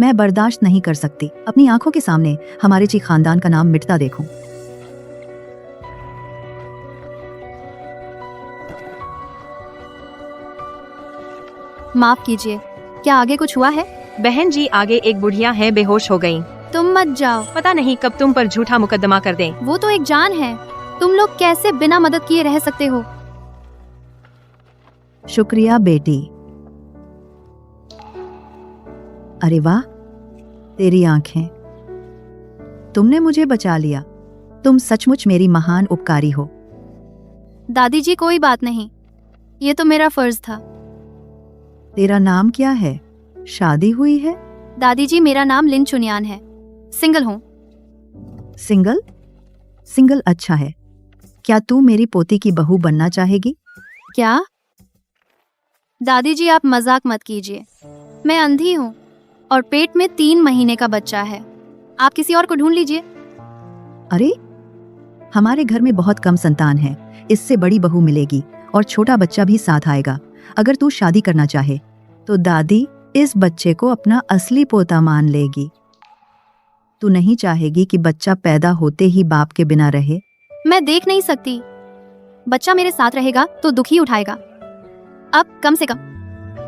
मैं बर्दाश्त नहीं कर सकती अपनी आंखों के सामने हमारे ची खानदान का नाम मिटता देखूं। माफ कीजिए, क्या आगे कुछ हुआ है? बहन जी, आगे एक बुढ़िया है, बेहोश हो गई। तुम मत जाओ। पता नहीं कब तुम पर झूठा मुकदमा कर दें। वो तो एक जान है। तुम लोग कैसे बिना मदद किए रह सकते हो? शुक्रिया बेटी। अरे वाह, तेरी आंखें, तुमने मुझे बचा लिया। तुम सचमुच मेरी महान उपकारी हो। दादी जी कोई बात नहीं, ये तो मेरा फर्ज था। तेरा नाम क्या है? शादी हुई है? दादी जी मेरा नाम लिन चुनियान है, सिंगल हूँ। सिंगल? सिंगल अच्छा है। क्या तू मेरी पोती की बहू बनना चाहेगी? क्या? दादी जी आप मजाक मत कीजिए। मैं अंधी हूँ और पेट में 3 महीने का बच्चा है। आप किसी और को ढूंढ लीजिए। अरे, हमारे घर में बहुत कम संतान है, इससे बड़ी बहू मिलेगी और छोटा बच्चा भी साथ आएगा। अगर तू शादी करना चाहे तो दादी इस बच्चे को अपना असली पोता मान लेगी। तू नहीं चाहेगी कि बच्चा पैदा होते ही बाप के बिना रहे? मैं देख नहीं सकती। बच्चा मेरे साथ रहेगा तो दुख ही उठाएगा। अब कम से कम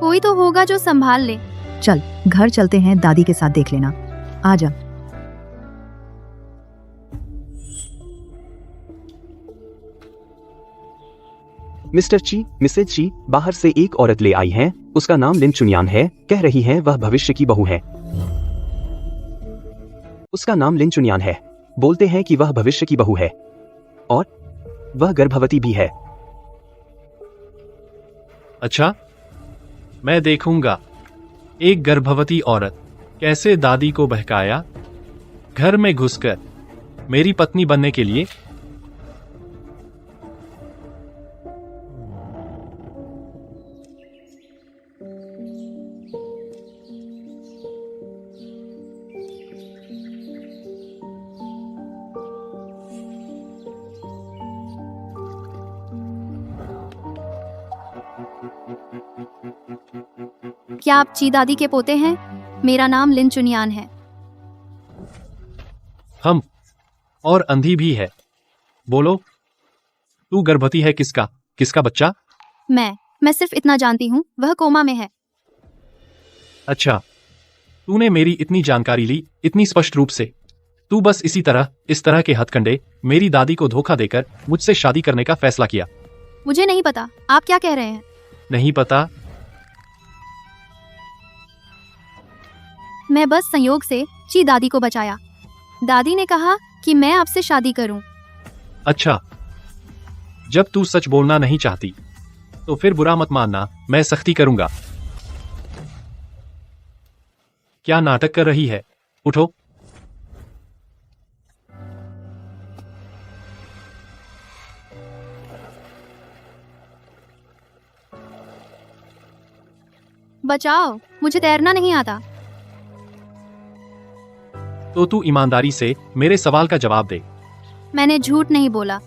कोई तो होगा जो संभाल ले। चल घर चलते हैं, दादी के साथ देख लेना। आजा। मिस्टर ची, मिसेज ची, बाहर से एक औरत ले आई है। उसका नाम लिन चुनियान है। कह रही है वह भविष्य की बहू है। उसका नाम लिन चुनियान है। बोलते हैं कि वह भविष्य की बहू है और वह गर्भवती भी है। अच्छा, मैं देखूंगा एक गर्भवती औरत कैसे दादी को बहकाया घर में घुसकर मेरी पत्नी बनने के लिए। क्या आप ची दादी के पोते हैं? मेरा नाम लिन चुनियान है। हम और अंधी भी है। बोलो, तू गर्भवती है? किसका बच्चा? मैं सिर्फ इतना जानती हूँ, वह कोमा में है। अच्छा, तूने मेरी इतनी जानकारी ली इतनी स्पष्ट रूप से। तू बस इस तरह के हथकंडे मेरी दादी को धोखा देकर मुझसे शादी करने का फैसला किया। मुझे नहीं पता आप क्या कह रहे हैं। नहीं पता? मैं बस संयोग से ची दादी को बचाया। दादी ने कहा कि मैं आपसे शादी करूं। अच्छा, जब तू सच बोलना नहीं चाहती तो फिर बुरा मत मानना, मैं सख्ती करूंगा। क्या नाटक कर रही है? उठो। बचाओ, मुझे तैरना नहीं आता। तो तू ईमानदारी से मेरे सवाल का जवाब दे। मैंने झूठ नहीं बोला।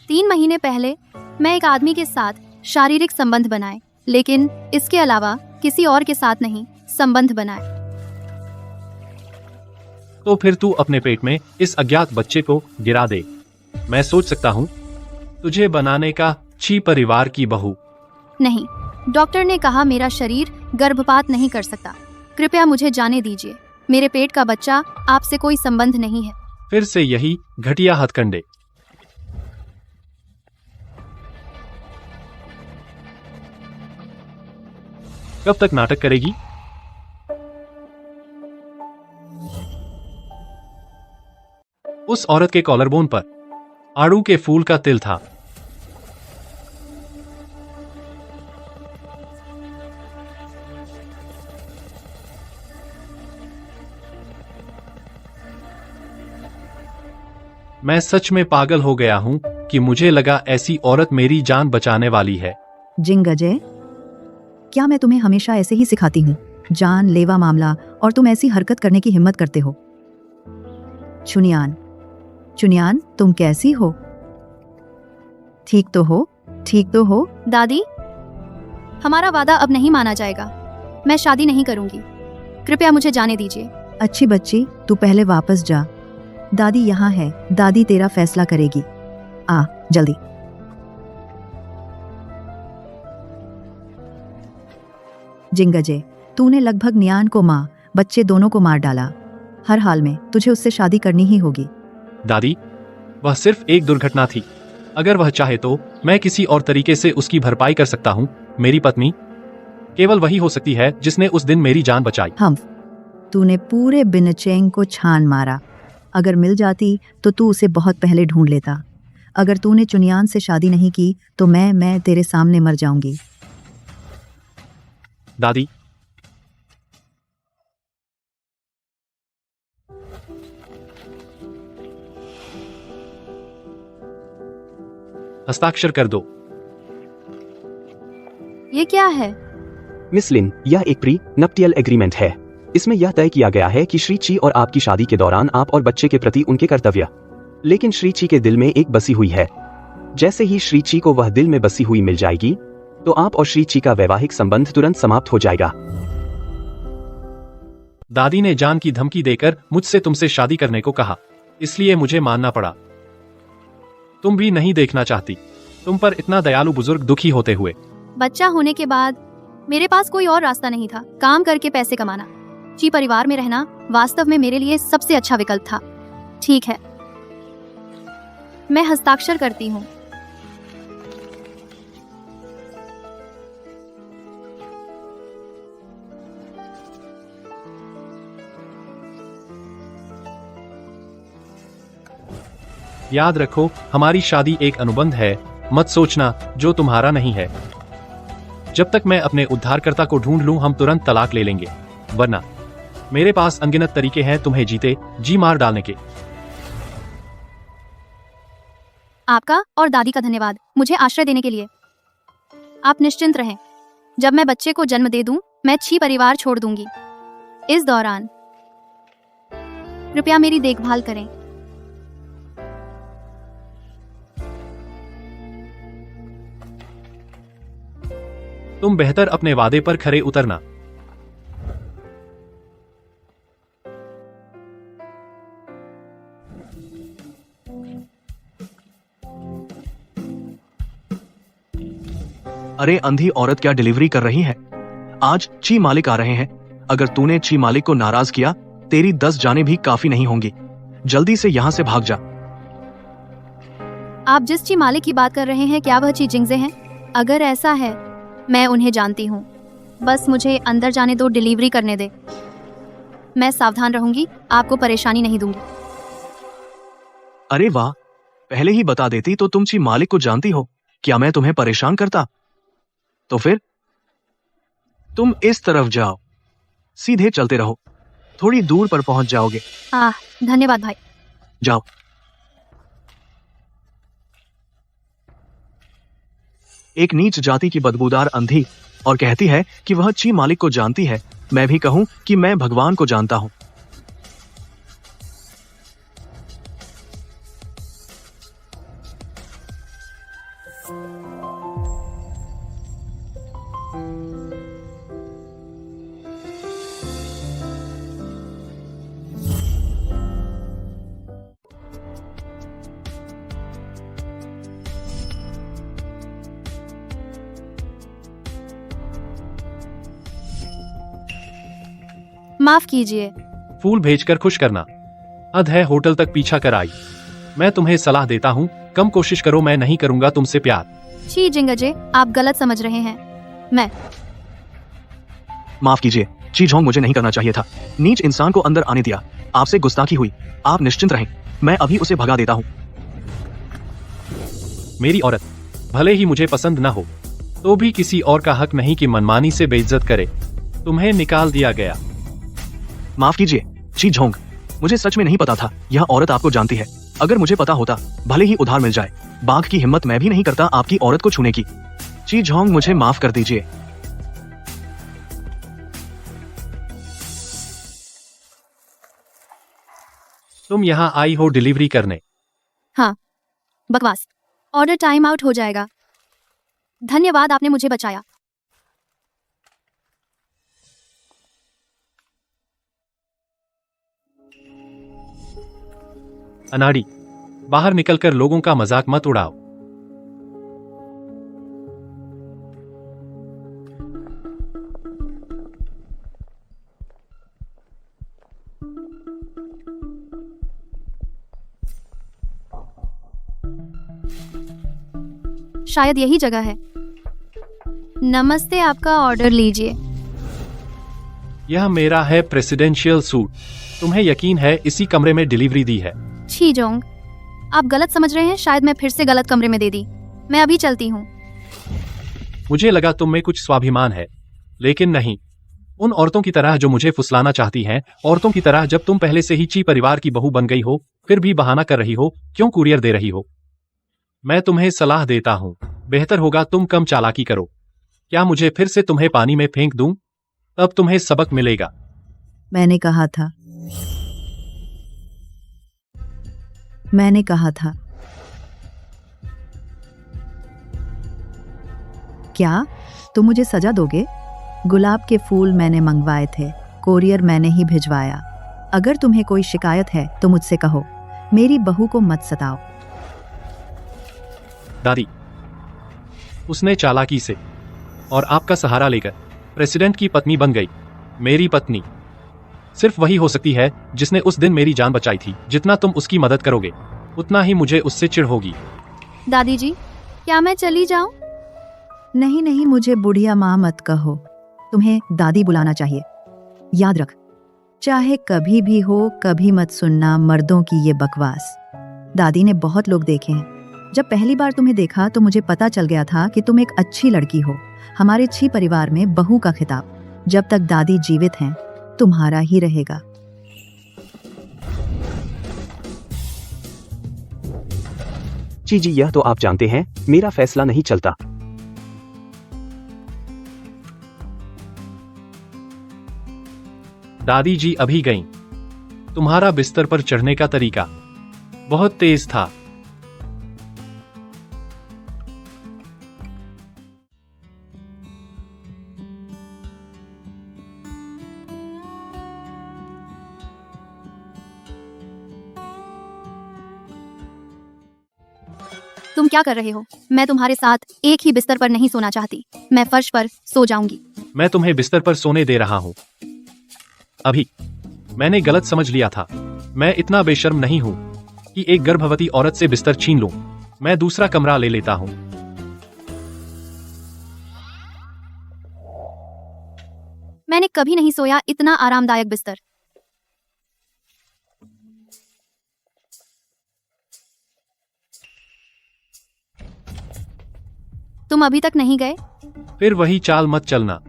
3 महीने पहले मैं एक आदमी के साथ शारीरिक संबंध बनाए, लेकिन इसके अलावा किसी और के साथ नहीं संबंध बनाए। तो फिर तू अपने पेट में इस अज्ञात बच्चे को गिरा दे। मैं सोच सकता हूँ तुझे बनाने का ची परिवार की बहू। नहीं, डॉक्टर ने कहा मेरा शरीर गर्भपात नहीं कर सकता। कृपया मुझे जाने दीजिए। मेरे पेट का बच्चा आपसे कोई संबंध नहीं है। फिर से यही घटिया हथकंडे। कब तक नाटक करेगी? उस औरत के कॉलरबोन पर आड़ू के फूल का तिल था। मैं सच में पागल हो गया हूं कि मुझे लगा ऐसी औरत मेरी जान बचाने वाली है। जिंगजय, क्या मैं तुम्हें हमेशा ऐसे ही सिखाती हूँ? जान लेवा मामला और तुम ऐसी हरकत करने की हिम्मत करते हो। चुनियान, चुनियान, तुम कैसी हो? ठीक तो हो? ठीक तो हो? दादी, हमारा वादा अब नहीं माना जाएगा। मैं शादी नहीं करूंगी। कृपया मुझे जाने दीजिए। अच्छी बच्ची, तू पहले वापस जा। दादी यहाँ है, दादी तेरा फैसला करेगी। आ जल्दी। जिंगजे, तूने लगभग नियान को माँ बच्चे दोनों को मार डाला। हर हाल में तुझे उससे शादी करनी ही होगी। दादी, वह सिर्फ एक दुर्घटना थी। अगर वह चाहे तो मैं किसी और तरीके से उसकी भरपाई कर सकता हूँ। मेरी पत्नी केवल वही हो सकती है जिसने उस दिन मेरी जान बचाई। हम तूने पूरे बिनचेंग को छान मारा। अगर मिल जाती तो तू उसे बहुत पहले ढूंढ लेता। अगर तूने चुनियान से शादी नहीं की तो मैं तेरे सामने मर जाऊंगी। दादी, हस्ताक्षर कर दो। ये क्या है? मिस लिन, यह एक प्री नप्टियल एग्रीमेंट है। इसमें यह तय किया गया है कि श्री ची और आपकी शादी के दौरान आप और बच्चे के प्रति उनके कर्तव्य। लेकिन श्री ची के दिल में एक बसी हुई है। जैसे ही श्री ची को वह दिल में बसी हुई मिल जाएगी तो आप और श्री ची का वैवाहिक संबंध तुरंत समाप्त हो जाएगा। दादी ने जान की धमकी देकर मुझसे तुमसे शादी करने को कहा, इसलिए मुझे मानना पड़ा। तुम भी नहीं देखना चाहती तुम पर इतना दयालु बुजुर्ग दुखी होते हुए। बच्चा होने के बाद मेरे पास कोई और रास्ता नहीं था। काम करके पैसे कमाना, ची परिवार में रहना वास्तव में मेरे लिए सबसे अच्छा विकल्प था। ठीक है, मैं हस्ताक्षर करती हूँ। याद रखो, हमारी शादी एक अनुबंध है। मत सोचना जो तुम्हारा नहीं है। जब तक मैं अपने उद्धारकर्ता को ढूंढ लूं हम तुरंत तलाक ले लेंगे, वरना मेरे पास अनगिनत तरीके हैं तुम्हें जीते जी मार डालने के। आपका और दादी का धन्यवाद मुझे आश्रय देने के लिए। आप निश्चिंत रहें, जब मैं बच्चे को जन्म दे दूं मैं छी परिवार छोड़ दूंगी। इस दौरान कृपया मेरी देखभाल करें। तुम बेहतर अपने वादे पर खरे उतरना। अरे अंधी औरत क्या डिलीवरी कर रही है? आज ची मालिक आ रहे हैं। अगर तूने ची मालिक को नाराज किया तेरी 10 जानें भी काफी नहीं होंगी। जल्दी से यहाँ से भाग जा। आप जिस ची मालिक की बात कर रहे हैं क्या वह ची जिंगजे हैं? अगर ऐसा है मैं उन्हें जानती हूँ। बस मुझे अंदर जाने दो, डिलीवरी करने दे। मैं सावधान रहूंगी, आपको परेशानी नहीं दूंगी। अरे वाह, पहले ही बता देती तो तुम ची मालिक को जानती हो। क्या मैं तुम्हें परेशान करता? तो फिर तुम इस तरफ जाओ, सीधे चलते रहो, थोड़ी दूर पर पहुंच जाओगे। धन्यवाद भाई। जाओ। एक नीच जाति की बदबूदार अंधी और कहती है कि वह ची मालिक को जानती है। मैं भी कहूं कि मैं भगवान को जानता हूं। माफ कीजिए। फूल भेजकर खुश करना। अध है होटल तक पीछा कर आई। मैं तुम्हें सलाह देता हूँ, कम कोशिश करो, मैं नहीं करूंगा तुमसे प्यार। छी जिंगजे, आप गलत समझ रहे हैं। मैं माफ कीजिए, ची झोंग मुझे नहीं करना चाहिए था। नीच इंसान को अंदर आने दिया। आपसे गुस्ताखी हुई। आप निश्चिंत रहें, मैं अभी उसे भगा देता हूँ। मेरी औरत भले ही मुझे पसंद न हो तो भी किसी और का हक नहीं कि मनमानी से बेइज्जत करे। तुम्हें निकाल दिया गया। माफ कीजिए ची झोंग, मुझे सच में नहीं पता था यह औरत आपको जानती है। अगर मुझे पता होता भले ही उधार मिल जाए, बाघ की हिम्मत मैं भी नहीं करता आपकी औरत को छूने की। ची झोंग मुझे माफ कर दीजिए। तुम यहाँ आई हो डिलीवरी करने? हाँ, बकवास। ऑर्डर टाइम आउट हो जाएगा। धन्यवाद, आपने मुझे बचाया। अनाड़ी, बाहर निकलकर लोगों का मजाक मत उड़ाओ। शायद यही जगह है। नमस्ते, आपका ऑर्डर लीजिए। यह मेरा है प्रेसिडेंशियल सूट। तुम्हें यकीन है इसी कमरे में डिलीवरी दी है? छी जोंग, आप गलत समझ रहे हैं। शायद मैं फिर से गलत कमरे में दे दी। मैं अभी चलती हूँ। मुझे लगा तुम में कुछ स्वाभिमान है, लेकिन नहीं। उन औरतों की तरह जो मुझे फुसलाना चाहती हैं, औरतों की तरह जब तुम पहले से ही ची परिवार की बहू बन गई हो, फिर भी बहाना कर रही हो, क्यों कुरियर दे रही हो? मैं तुम्हें सलाह देता हूँ, बेहतर होगा तुम कम चालाकी करो। क्या मुझे फिर से तुम्हें पानी में फेंक दूं? तब तुम्हें सबक मिलेगा। मैंने कहा था, मैंने कहा था। क्या तुम मुझे सजा दोगे? गुलाब के फूल मैंने मंगवाए थे, कोरियर मैंने ही भिजवाया। अगर तुम्हें कोई शिकायत है तो मुझसे कहो। मेरी बहू को मत सताओ। दादी, उसने चालाकी से और आपका सहारा लेकर प्रेसिडेंट की पत्नी बन गई। मेरी पत्नी सिर्फ वही हो सकती है जिसने उस दिन मेरी जान बचाई थी। जितना तुम उसकी मदद करोगे, उतना ही मुझे उससे चिढ़ होगी। दादी जी, क्या मैं चली जाऊं? नहीं नहीं, मुझे बुढ़िया माँ मत कहो। तुम्हें दादी बुलाना चाहिए। याद रख, चाहे कभी भी हो, कभी मत सुनना मर्दों की ये बकवास। दादी ने बहुत लोग देखे हैं। जब पहली बार तुम्हें देखा तो मुझे पता चल गया था कि तुम एक अच्छी लड़की हो। हमारे छी परिवार में बहू का खिताब जब तक दादी जीवित हैं तुम्हारा ही रहेगा। जी, यह तो आप जानते हैं, मेरा फैसला नहीं चलता। दादी जी अभी गईं। तुम्हारा बिस्तर पर चढ़ने का तरीका बहुत तेज था। तुम क्या कर रहे हो? मैं तुम्हारे साथ एक ही बिस्तर पर नहीं सोना चाहती। मैं फर्श पर सो जाऊंगी। मैं तुम्हें बिस्तर पर सोने दे रहा हूँ। अभी मैंने गलत समझ लिया था। मैं इतना बेशर्म नहीं हूँ कि एक गर्भवती औरत से बिस्तर छीन लूं। मैं दूसरा कमरा ले लेता हूँ। मैंने कभी नहीं सोया इतना आरामदायक बिस्तर। तुम अभी तक नहीं गए? फिर वही चाल मत चलना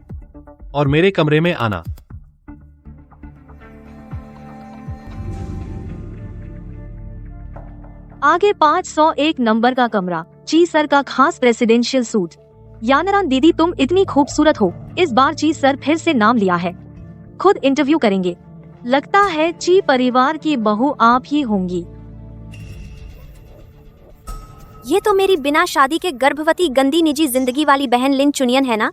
और मेरे कमरे में आना। आगे 501 नंबर का कमरा, ची सर का खास प्रेसिडेंशियल सूट। यानरान दीदी, तुम इतनी खूबसूरत हो। इस बार ची सर फिर से नाम लिया है, खुद इंटरव्यू करेंगे। लगता है ची परिवार की बहू आप ही होंगी। ये तो मेरी बिना शादी के गर्भवती गंदी निजी जिंदगी वाली बहन लिन चुनियन है ना।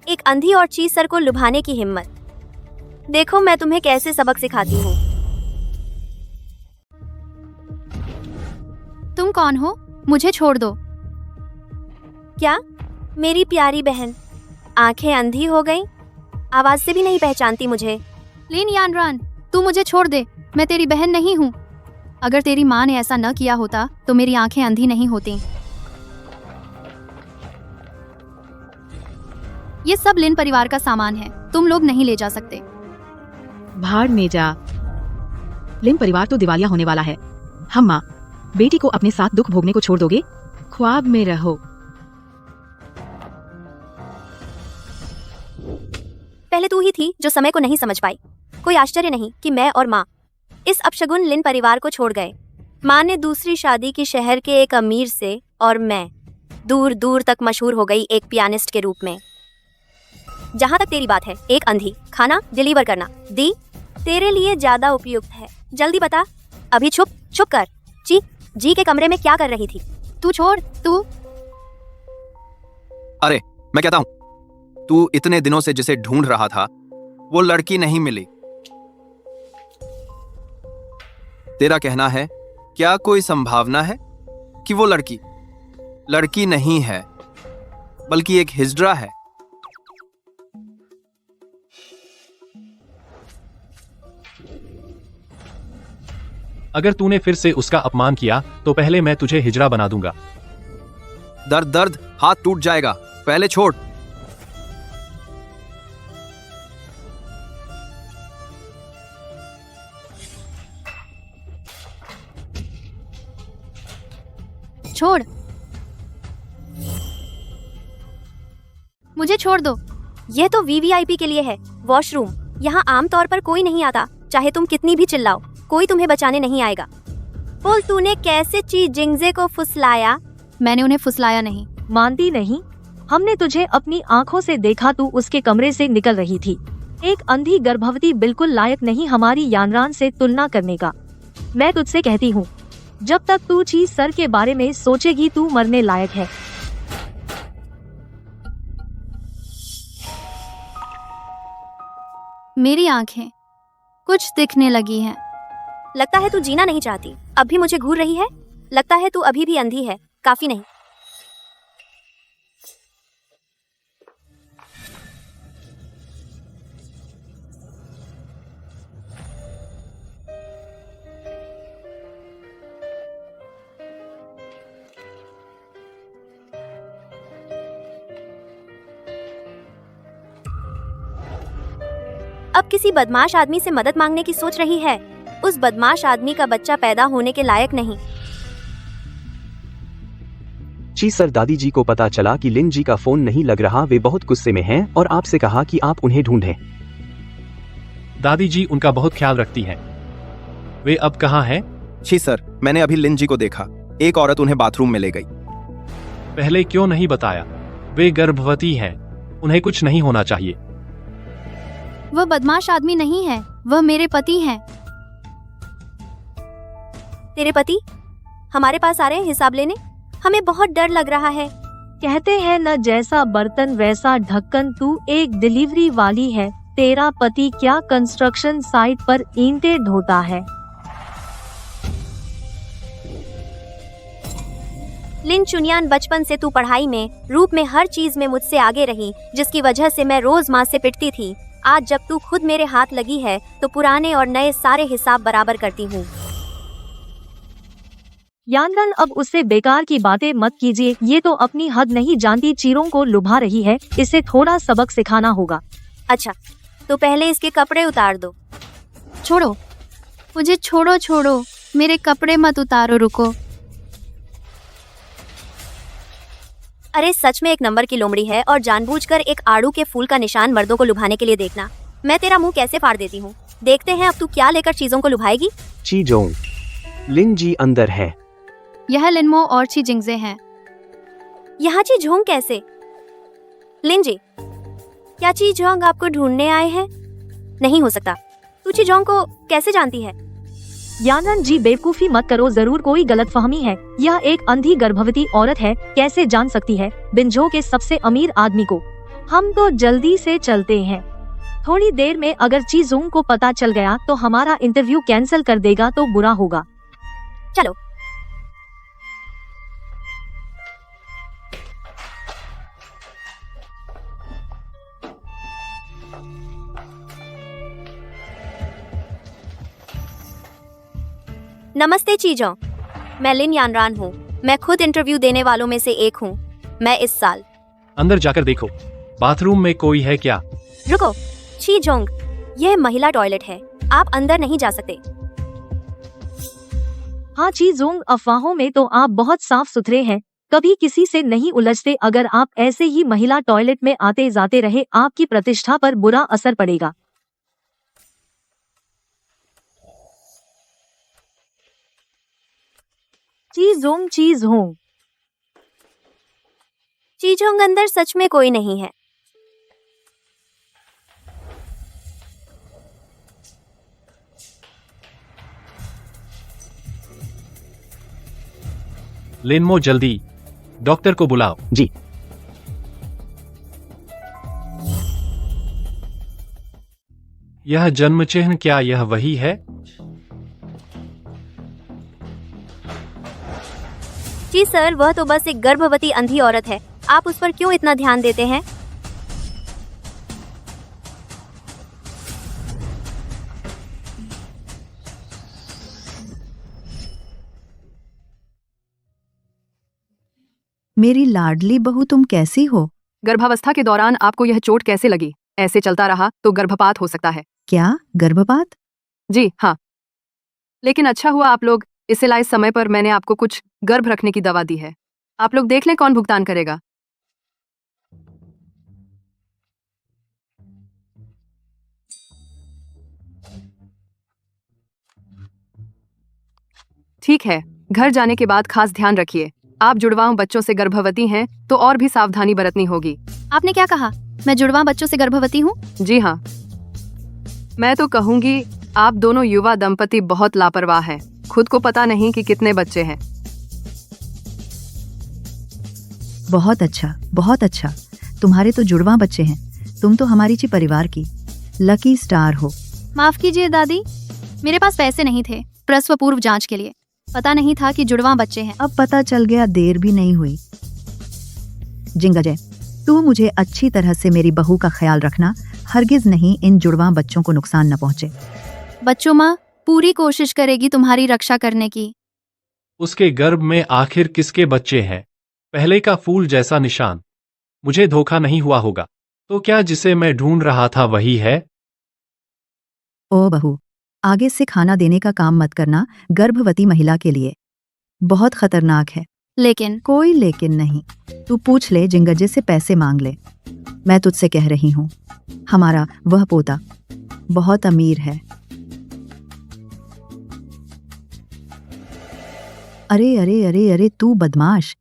एक अंधी और ची सर को लुभाने की हिम्मत। देखो मैं तुम्हें कैसे सबक सिखाती हूँ। तुम कौन हो? मुझे छोड़ दो। क्या? मेरी प्यारी बहन, आंखें अंधी हो गईं? आवाज से भी नहीं पहचानती मुझे? लिन यानरान, तू मुझे छोड़ दे। मैं तेरी बहन नहीं हूँ। अगर तेरी माँ ने ऐसा न किया होता तो मेरी आंखें अंधी नहीं होती। ये सब लिन परिवार का सामान है, तुम लोग नहीं ले जा सकते। भाड़ में जा। लिन परिवार तो दिवालिया होने वाला है। हम माँ बेटी को अपने साथ दुख भोगने को छोड़ दोगे? ख्वाब में रहो। पहले तू ही थी जो समय को नहीं समझ पाई। कोई आश्चर्य नहीं कि मैं और माँ इस अपशगुन लिन परिवार को छोड़ गए। माँ ने दूसरी शादी की शहर के एक अमीर से और मैं दूर दूर तक मशहूर हो गई एक पियानिस्ट के रूप में। जहाँ तक तेरी बात है, एक अंधी खाना डिलीवर करना दी तेरे लिए ज्यादा उपयुक्त है। जल्दी बता। अभी चुप चुप कर। जी के कमरे में क्या कर रही थी? तू छोड़। तू अरे मैं कहता हूँ, तू इतने दिनों से जिसे ढूंढ रहा था वो लड़की नहीं मिली। तेरा कहना है, क्या कोई संभावना है कि वो लड़की नहीं है, बल्कि एक हिजड़ा है? अगर तूने फिर से उसका अपमान किया तो पहले मैं तुझे हिजड़ा बना दूंगा। दर्द, हाथ टूट जाएगा, पहले छोड़। छोड़, मुझे छोड़ दो। यह तो वीवीआईपी के लिए है, वॉशरूम। यहाँ आमतौर पर कोई नहीं आता, चाहे तुम कितनी भी चिल्लाओ, कोई तुम्हें बचाने नहीं आएगा। बोल, तूने कैसे ची जिंगजे को फुसलाया? मैंने उन्हें फुसलाया नहीं। मानती नहीं? हमने तुझे अपनी आंखों से देखा, तू उसके कमरे से निकल रही थी। एक अंधी गर्भवती बिल्कुल लायक नहीं हमारी यानरान से तुलना करने का। मैं तुझसे कहती हूँ, जब तक तू ची सर के बारे में सोचेगी तू मरने लायक है। मेरी आंखें कुछ दिखने लगी हैं। लगता है तू जीना नहीं चाहती। अब भी मुझे घूर रही है। लगता है तू अभी भी अंधी है। काफी नहीं। अब किसी बदमाश आदमी से मदद मांगने की सोच रही है। उस बदमाश आदमी का बच्चा पैदा होने के लायक नहीं। जी सर, दादी जी को पता चला कि लिन जी का फोन नहीं लग रहा। वे बहुत गुस्से में हैं और आपसे कहा कि आप उन्हें ढूंढें। दादी जी उनका बहुत ख्याल रखती हैं। वे अब कहाँ हैं? जी सर, मैंने अभी लिन जी को देखा। एक औरत उन्हें बाथरूम में ले गई। पहले क्यों नहीं बताया? वे गर्भवती हैं, उन्हें कुछ नहीं होना चाहिए। वह बदमाश आदमी नहीं है, वह मेरे पति हैं। तेरे पति हमारे पास आ रहे हैं हिसाब लेने? हमें बहुत डर लग रहा है। कहते हैं न जैसा बर्तन वैसा ढक्कन। तू एक डिलीवरी वाली है, तेरा पति क्या कंस्ट्रक्शन साइट पर ईंटें ढोता है? लिन चुनियान, बचपन से तू पढ़ाई में, रूप में, हर चीज में मुझसे आगे रही, जिसकी वजह से मैं रोज माँ से पिटती थी। आज जब तू खुद मेरे हाथ लगी है तो पुराने और नए सारे हिसाब बराबर करती हूँ। यानगन, अब उससे बेकार की बातें मत कीजिए। ये तो अपनी हद नहीं जानती, चीरों को लुभा रही है। इसे थोड़ा सबक सिखाना होगा। अच्छा, तो पहले इसके कपड़े उतार दो। छोड़ो मुझे, छोड़ो, मेरे कपड़े मत उतारो, रुको। अरे सच में एक नंबर की लोमड़ी है और जानबूझकर एक आड़ू के फूल का निशान मर्दों को लुभाने के लिए। देखना मैं तेरा मुंह कैसे फाड़ देती हूँ। देखते हैं अब तू क्या लेकर चीजों को लुभाएगी। ची जोंग, लिन जी अंदर है। यह लिनमो और ची जिंगजे हैं। यहाँ ची झोंग कैसे? लिन जी, क्या ची झोंग आपको ढूंढने आए हैं? नहीं हो सकता। तू ची झोंग को कैसे जानती है? यानन जी, बेवकूफी मत करो, जरूर कोई गलतफहमी है। यह एक अंधी गर्भवती औरत है, कैसे जान सकती है बिंजो के सबसे अमीर आदमी को? हम तो जल्दी से चलते हैं। थोड़ी देर में अगर चीजों को पता चल गया तो हमारा इंटरव्यू कैंसिल कर देगा तो बुरा होगा। चलो। नमस्ते चीजों, मैं लिन यानरान हूँ। मैं खुद इंटरव्यू देने वालों में से एक हूँ। मैं इस साल। अंदर जाकर देखो, बाथरूम में कोई है क्या? रुको ची जोंग, यह महिला टॉयलेट है, आप अंदर नहीं जा सकते। हाँ चीजोंग, अफवाहों में तो आप बहुत साफ सुथरे हैं, कभी किसी से नहीं उलझते। अगर आप ऐसे ही महिला टॉयलेट में आते जाते रहे, आपकी प्रतिष्ठा पर बुरा असर पड़ेगा। चीजोंग, चीजोंग, अंदर सच में कोई नहीं है। लिनमो, जल्दी डॉक्टर को बुलाओ। जी। यह जन्म चिन्ह, क्या यह वही है? जी सर, वह तो बस एक गर्भवती अंधी औरत है। आप उस पर क्यों इतना ध्यान देते हैं? मेरी लाडली बहू, तुम कैसी हो? गर्भावस्था के दौरान आपको यह चोट कैसे लगी? ऐसे चलता रहा तो गर्भपात हो सकता है। क्या गर्भपात? जी हाँ, लेकिन अच्छा हुआ आप लोग इसे लाए समय पर। मैंने आपको कुछ गर्भ रखने की दवा दी है। आप लोग देख लें कौन भुगतान करेगा। ठीक है, घर जाने के बाद खास ध्यान रखिए। आप जुड़वां बच्चों से गर्भवती हैं तो और भी सावधानी बरतनी होगी। आपने क्या कहा? मैं जुड़वां बच्चों से गर्भवती हूँ? जी हाँ, मैं तो कहूंगी आप दोनों युवा दंपति बहुत लापरवाह हैं। खुद को पता नहीं कि कितने बच्चे हैं। बहुत अच्छा, बहुत अच्छा। तुम्हारे तो जुड़वां बच्चे हैं। तुम तो हमारी ची परिवार की लकी स्टार हो। माफ कीजिए दादी, मेरे पास पैसे नहीं थे प्रसव पूर्व जांच के लिए। पता नहीं था कि जुड़वां बच्चे हैं। अब पता चल गया, देर भी नहीं हुई। जिंगाजय, तू मुझे अच्छी तरह से मेरी बहू का ख्याल रखना। हरगिज नहीं इन जुड़वां बच्चों को नुकसान न पहुंचे। बच्चों, माँ पूरी कोशिश करेगी तुम्हारी रक्षा करने की। उसके गर्भ में आखिर किसके बच्चे हैं? पहले का फूल जैसा निशान। मुझे धोखा नहीं हुआ होगा। तो क्या जिसे मैं ढूंढ रहा था वही है? ओ बहू, आगे से खाना देने का काम मत करना गर्भवती महिला के लिए। बहुत खतरनाक है। लेकिन कोई लेकिन नहीं। तू पूछ ले, जिंगजे से पैसे मांग ले। मैं तुझसे कह रही हूँ, हमारा वह पोता बहुत अमीर है। अरे अरे अरे अरे, तू बदमाश।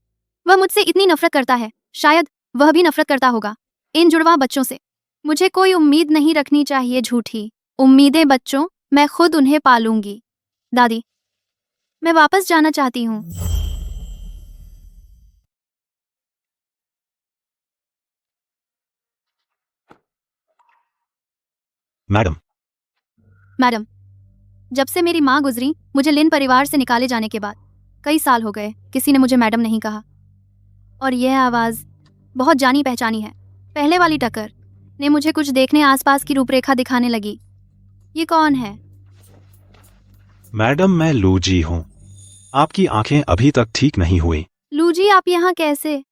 वह मुझसे इतनी नफरत करता है, शायद वह भी नफरत करता होगा इन जुड़वां बच्चों से। मुझे कोई उम्मीद नहीं रखनी चाहिए झूठी उम्मीदें। बच्चों, मैं खुद उन्हें पालूंगी। दादी, मैं वापस जाना चाहती हूँ। मैडम, जब से मेरी माँ गुजरी, मुझे लिन परिवार से निकाले जाने के बाद कई साल हो गए, किसी ने मुझे मैडम नहीं कहा। और यह आवाज़ बहुत जानी पहचानी है। पहले वाली टक्कर ने मुझे कुछ देखने आसपास की रूपरेखा दिखाने लगी। ये कौन है? मैडम, मैं लूजी हूँ। आपकी आंखें अभी तक ठीक नहीं हुई। लूजी, आप यहाँ कैसे?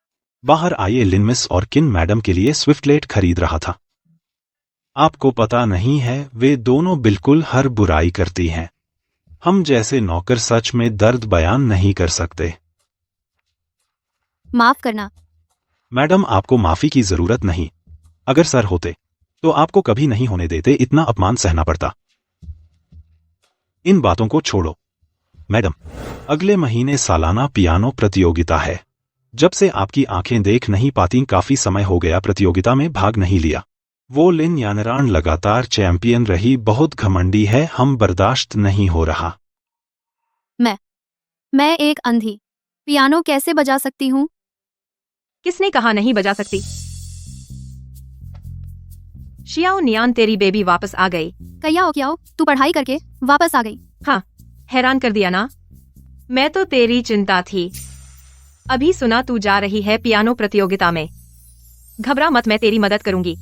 बाहर आइए, लिनमिस और किन मैडम के लिए स्विफ्टलेट खरीद रहा था। आपको पता नहीं है, वे दोनों बिल्कुल हर बुराई करती हैं। हम जैसे नौकर सच में दर्द बयान नहीं कर सकते। माफ करना मैडम, आपको माफी की जरूरत नहीं। अगर सर होते तो आपको कभी नहीं होने देते इतना अपमान सहना पड़ता। इन बातों को छोड़ो। मैडम, अगले महीने सालाना पियानो प्रतियोगिता है। जब से आपकी आंखें देख नहीं पाती, काफी समय हो गया प्रतियोगिता में भाग नहीं लिया। वो लिन यानरान लगातार चैंपियन रही, बहुत घमंडी है, हम बर्दाश्त नहीं हो रहा। मैं एक अंधी पियानो कैसे बजा सकती हूँ? किसने कहा नहीं बजा सकती? शियाओ नियान, तेरी बेबी वापस आ गई। कयाओ क्याओ, तू पढ़ाई करके वापस आ गई। हाँ, हैरान कर दिया ना। मैं तो तेरी चिंता थी। अभी सुना तू जा रही है पियानो प्रतियोगिता में। घबरा मत, मैं तेरी मदद करूंगी।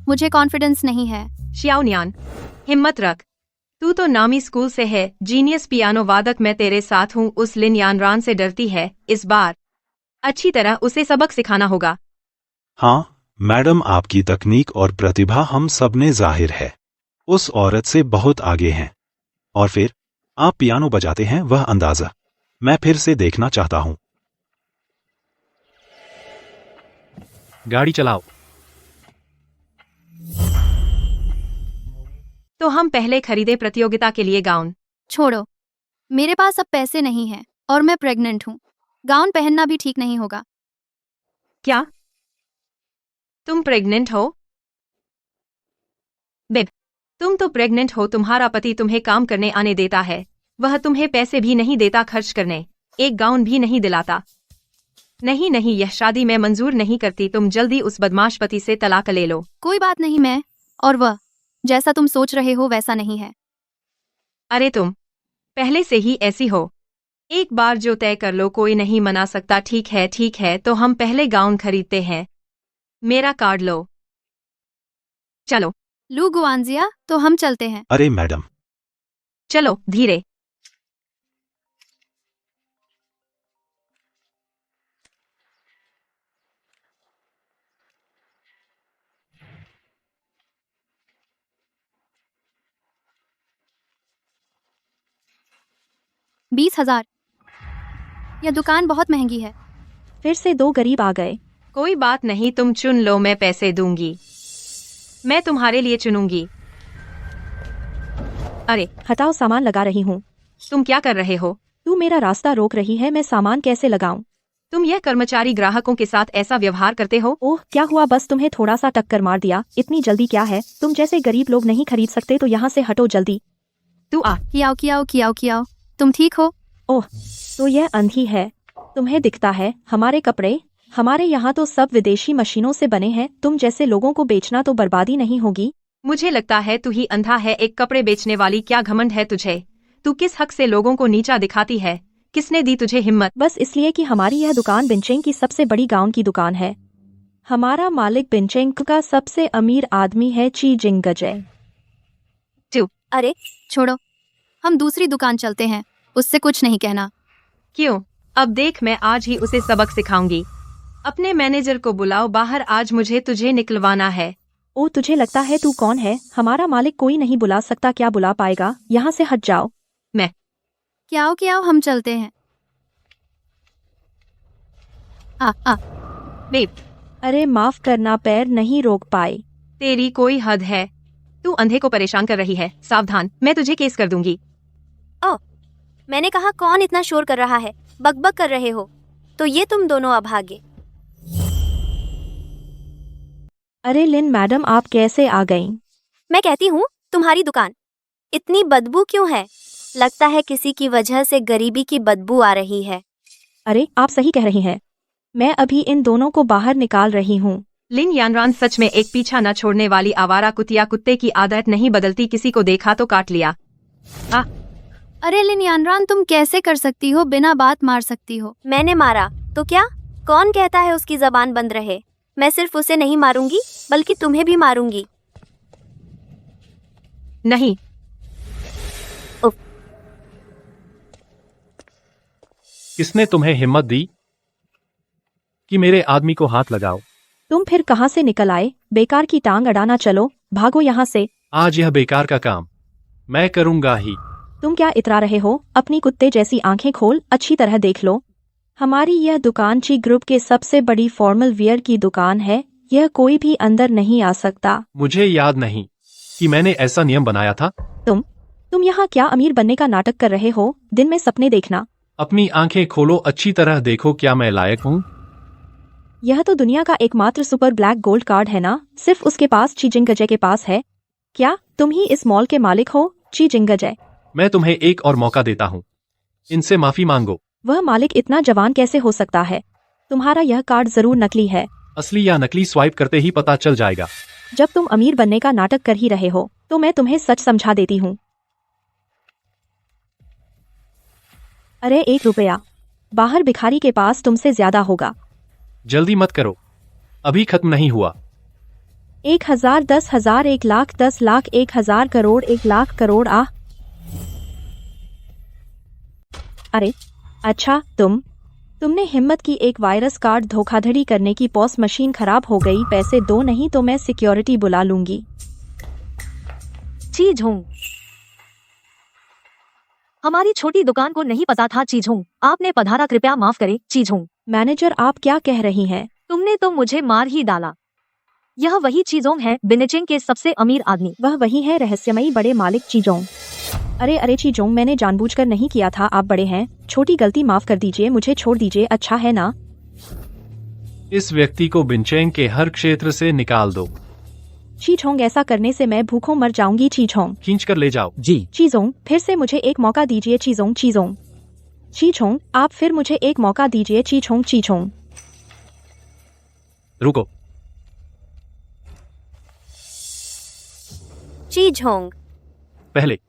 मुझे कॉन्फिडेंस नहीं है। शियाओ नियान, हिम्मत रख। तू तो नामी स्कूल से है, जीनियस पियानो वादक। मैं तेरे साथ हूँ। उस लिन यानरान से डरती है। इस बार अच्छी तरह उसे सबक सिखाना होगा। हाँ मैडम, आपकी तकनीक और प्रतिभा हम सब ने जाहिर है। उस औरत से बहुत आगे हैं। और फिर आप पियानो बजाते हैं, वह अंदाजा मैं फिर से देखना चाहता हूँ। गाड़ी चलाओ। तो हम पहले खरीदे प्रतियोगिता के लिए गाउन। छोड़ो, मेरे पास अब पैसे नहीं हैं और मैं प्रेग्नेंट हूँ। गाउन पहनना भी ठीक नहीं होगा। क्या तुम प्रेग्नेंट हो? बेब, तुम तो प्रेग्नेंट हो। तुम्हारा पति तुम्हें काम करने आने देता है, वह तुम्हें पैसे भी नहीं देता खर्च करने, एक गाउन भी नहीं दिलाता। नहीं नहीं, यह शादी मैं मंजूर नहीं करती। तुम जल्दी उस बदमाश पति से तलाक ले लो। कोई बात नहीं, मैं और वह जैसा तुम सोच रहे हो वैसा नहीं है। अरे तुम पहले से ही ऐसी हो। एक बार जो तय कर लो कोई नहीं मना सकता। ठीक है तो हम पहले गाउन खरीदते हैं। मेरा कार्ड लो। चलो लू गुआंजिया, तो हम चलते हैं। अरे मैडम, चलो धीरे। $20,000। यह दुकान बहुत महंगी है। फिर से दो गरीब आ गए। कोई बात नहीं, तुम चुन लो, मैं पैसे दूंगी। मैं तुम्हारे लिए चुनूंगी। अरे हटाओ, सामान लगा रही हूँ। तुम क्या कर रहे हो? तू मेरा रास्ता रोक रही है, मैं सामान कैसे लगाऊं? तुम यह कर्मचारी ग्राहकों के साथ ऐसा व्यवहार करते हो? ओह, क्या हुआ? बस तुम्हें थोड़ा सा टक्कर मार दिया। इतनी जल्दी क्या है? तुम जैसे गरीब लोग नहीं खरीद सकते तो यहाँ से हटो जल्दी। तू आ। कियाओ, तुम ठीक हो? ओह, तो यह अंधी है। तुम्हें दिखता है हमारे कपड़े? हमारे यहाँ तो सब विदेशी मशीनों से बने हैं। तुम जैसे लोगों को बेचना तो बर्बादी नहीं होगी? मुझे लगता है तू ही अंधा है, एक कपड़े बेचने वाली। क्या घमंड है तुझे? तू किस हक से लोगों को नीचा दिखाती है? किसने दी तुझे हिम्मत? बस इसलिए कि हमारी यह दुकान बिनचेंग की सबसे बड़ी गाउन की दुकान है। हमारा मालिक बिनचेंग का सबसे अमीर आदमी है, ची जिंगजय। अरे छोड़ो, हम दूसरी दुकान चलते हैं। उससे कुछ नहीं कहना। क्यों? अब देख, मैं आज ही उसे सबक सिखाऊंगी। अपने मैनेजर को बुलाओ बाहर, आज मुझे तुझे निकलवाना है। ओ, तुझे लगता है तू कौन है? हमारा मालिक कोई नहीं बुला सकता। क्या बुला पाएगा? यहाँ से हट जाओ। क्या हम चलते हैं। बेब, अरे माफ करना, पैर नहीं रोक पाए। तेरी कोई हद है। तू अंधे को परेशान कर रही है। सावधान, मैं तुझे केस कर दूंगी। मैंने कहा कौन इतना शोर कर रहा है? बकबक कर रहे हो तो ये तुम दोनों अभागे। अरे लिन मैडम, आप कैसे आ गईं? मैं कहती हूँ तुम्हारी दुकान इतनी बदबू क्यों है? लगता है किसी की वजह से गरीबी की बदबू आ रही है। अरे आप सही कह रही हैं। मैं अभी इन दोनों को बाहर निकाल रही हूँ। लिन यानरान सच में एक पीछा न छोड़ने वाली आवारा कुतिया। कुत्ते की आदत नहीं बदलती, किसी को देखा तो काट लिया। अरे लिन यानरान, तुम कैसे कर सकती हो? बिना बात मार सकती हो। मैंने मारा तो क्या? कौन कहता है उसकी जबान बंद रहे? मैं सिर्फ उसे नहीं मारूंगी बल्कि तुम्हें भी मारूंगी। नहीं। किसने तुम्हें हिम्मत दी कि मेरे आदमी को हाथ लगाओ? तुम फिर कहाँ से निकल आए? बेकार की टांग अड़ाना, चलो भागो यहाँ से। आज यह बेकार का काम मैं करूंगा ही। तुम क्या इतरा रहे हो? अपनी कुत्ते जैसी आंखें खोल, अच्छी तरह देख लो। हमारी यह दुकान ची ग्रुप के सबसे बड़ी फॉर्मल वियर की दुकान है। यह कोई भी अंदर नहीं आ सकता। मुझे याद नहीं कि मैंने ऐसा नियम बनाया था। तुम यहाँ क्या अमीर बनने का नाटक कर रहे हो? दिन में सपने देखना। अपनी आंखें खोलो, अच्छी तरह देखो, क्या मैं लायक हूँ? यह तो दुनिया का एकमात्र सुपर ब्लैक गोल्ड कार्ड है ना? सिर्फ उसके पास, ची जिंगजय के पास है। क्या तुम ही इस मॉल के मालिक हो, ची जिंगजय? मैं तुम्हें एक और मौका देता हूँ, इनसे माफी मांगो। वह मालिक इतना जवान कैसे हो सकता है? तुम्हारा यह कार्ड जरूर नकली है। असली या नकली स्वाइप करते ही पता चल जाएगा। जब तुम अमीर बनने का नाटक कर ही रहे हो तो मैं तुम्हें सच समझा देती हूँ। अरे 1 रुपया, बाहर भिखारी के पास तुमसे ज्यादा होगा। जल्दी मत करो, अभी खत्म नहीं हुआ। 1,000, 10,000, 1 लाख, 10 लाख, 1,000 करोड़, 1 लाख करोड़। अरे अच्छा, तुमने हिम्मत की एक वायरस कार्ड धोखाधड़ी करने की। पॉस मशीन खराब हो गई, पैसे दो नहीं तो मैं सिक्योरिटी बुला लूंगी। चीजोंग, हमारी छोटी दुकान को नहीं पता था चीजोंग, आपने पधारा, कृपया माफ करें चीजोंग। मैनेजर, आप क्या कह रही हैं? तुमने तो मुझे मार ही डाला। यह वही चीजोंग है, बिनचेंग के सबसे अमीर आदमी। वह वही है, रहस्यमयी बड़े मालिक चीजोंग। अरे चीजोंग, मैंने जानबूझकर नहीं किया था। आप बड़े हैं, छोटी गलती माफ कर दीजिए, मुझे छोड़ दीजिए, अच्छा है ना? इस व्यक्ति को बिनचेंग के हर क्षेत्र से निकाल दो। चीजोंग, ऐसा करने से मैं भूखों मर जाऊंगी। चीजोंग, खींच कर ले जाओ। जी। चीजोंग, फिर से मुझे एक मौका दीजिए। चीजोंग, आप फिर मुझे एक मौका दीजिए। चीजोंग। रुको। चीजोंग, पहले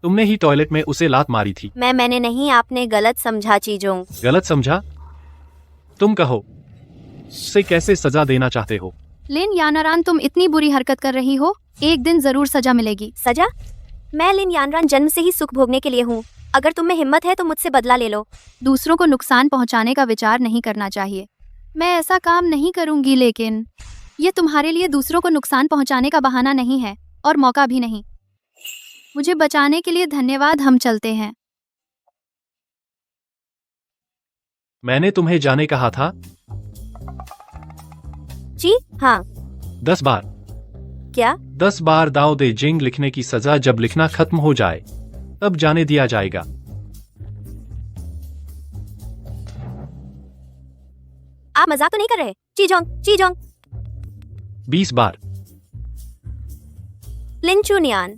तुमने ही टॉयलेट में उसे लात मारी थी। मैंने नहीं, आपने गलत समझा चीजों। गलत समझा? तुम कहो, उसे कैसे सजा देना चाहते हो? लिन यानारान, तुम इतनी बुरी हरकत कर रही हो, एक दिन जरूर सजा मिलेगी। सजा? मैं लिन यानरान जन्म से ही सुख भोगने के लिए हूँ। अगर तुम में हिम्मत है तो मुझसे बदला ले लो। दूसरों को नुकसान पहुंचाने का विचार नहीं करना चाहिए। मैं ऐसा काम नहीं करूंगी, लेकिन ये तुम्हारे लिए दूसरों को नुकसान पहुंचाने का बहाना नहीं है और मौका भी नहीं। मुझे बचाने के लिए धन्यवाद, हम चलते हैं। मैंने तुम्हें जाने कहा था। जी हाँ। 10 बार। क्या? 10 बार दाओ दे जिंग लिखने की सजा जब लिखना खत्म हो जाए तब जाने दिया जाएगा। आप मजाक तो नहीं कर रहे? चीजोंग। 20 बार। लिन चुनियान।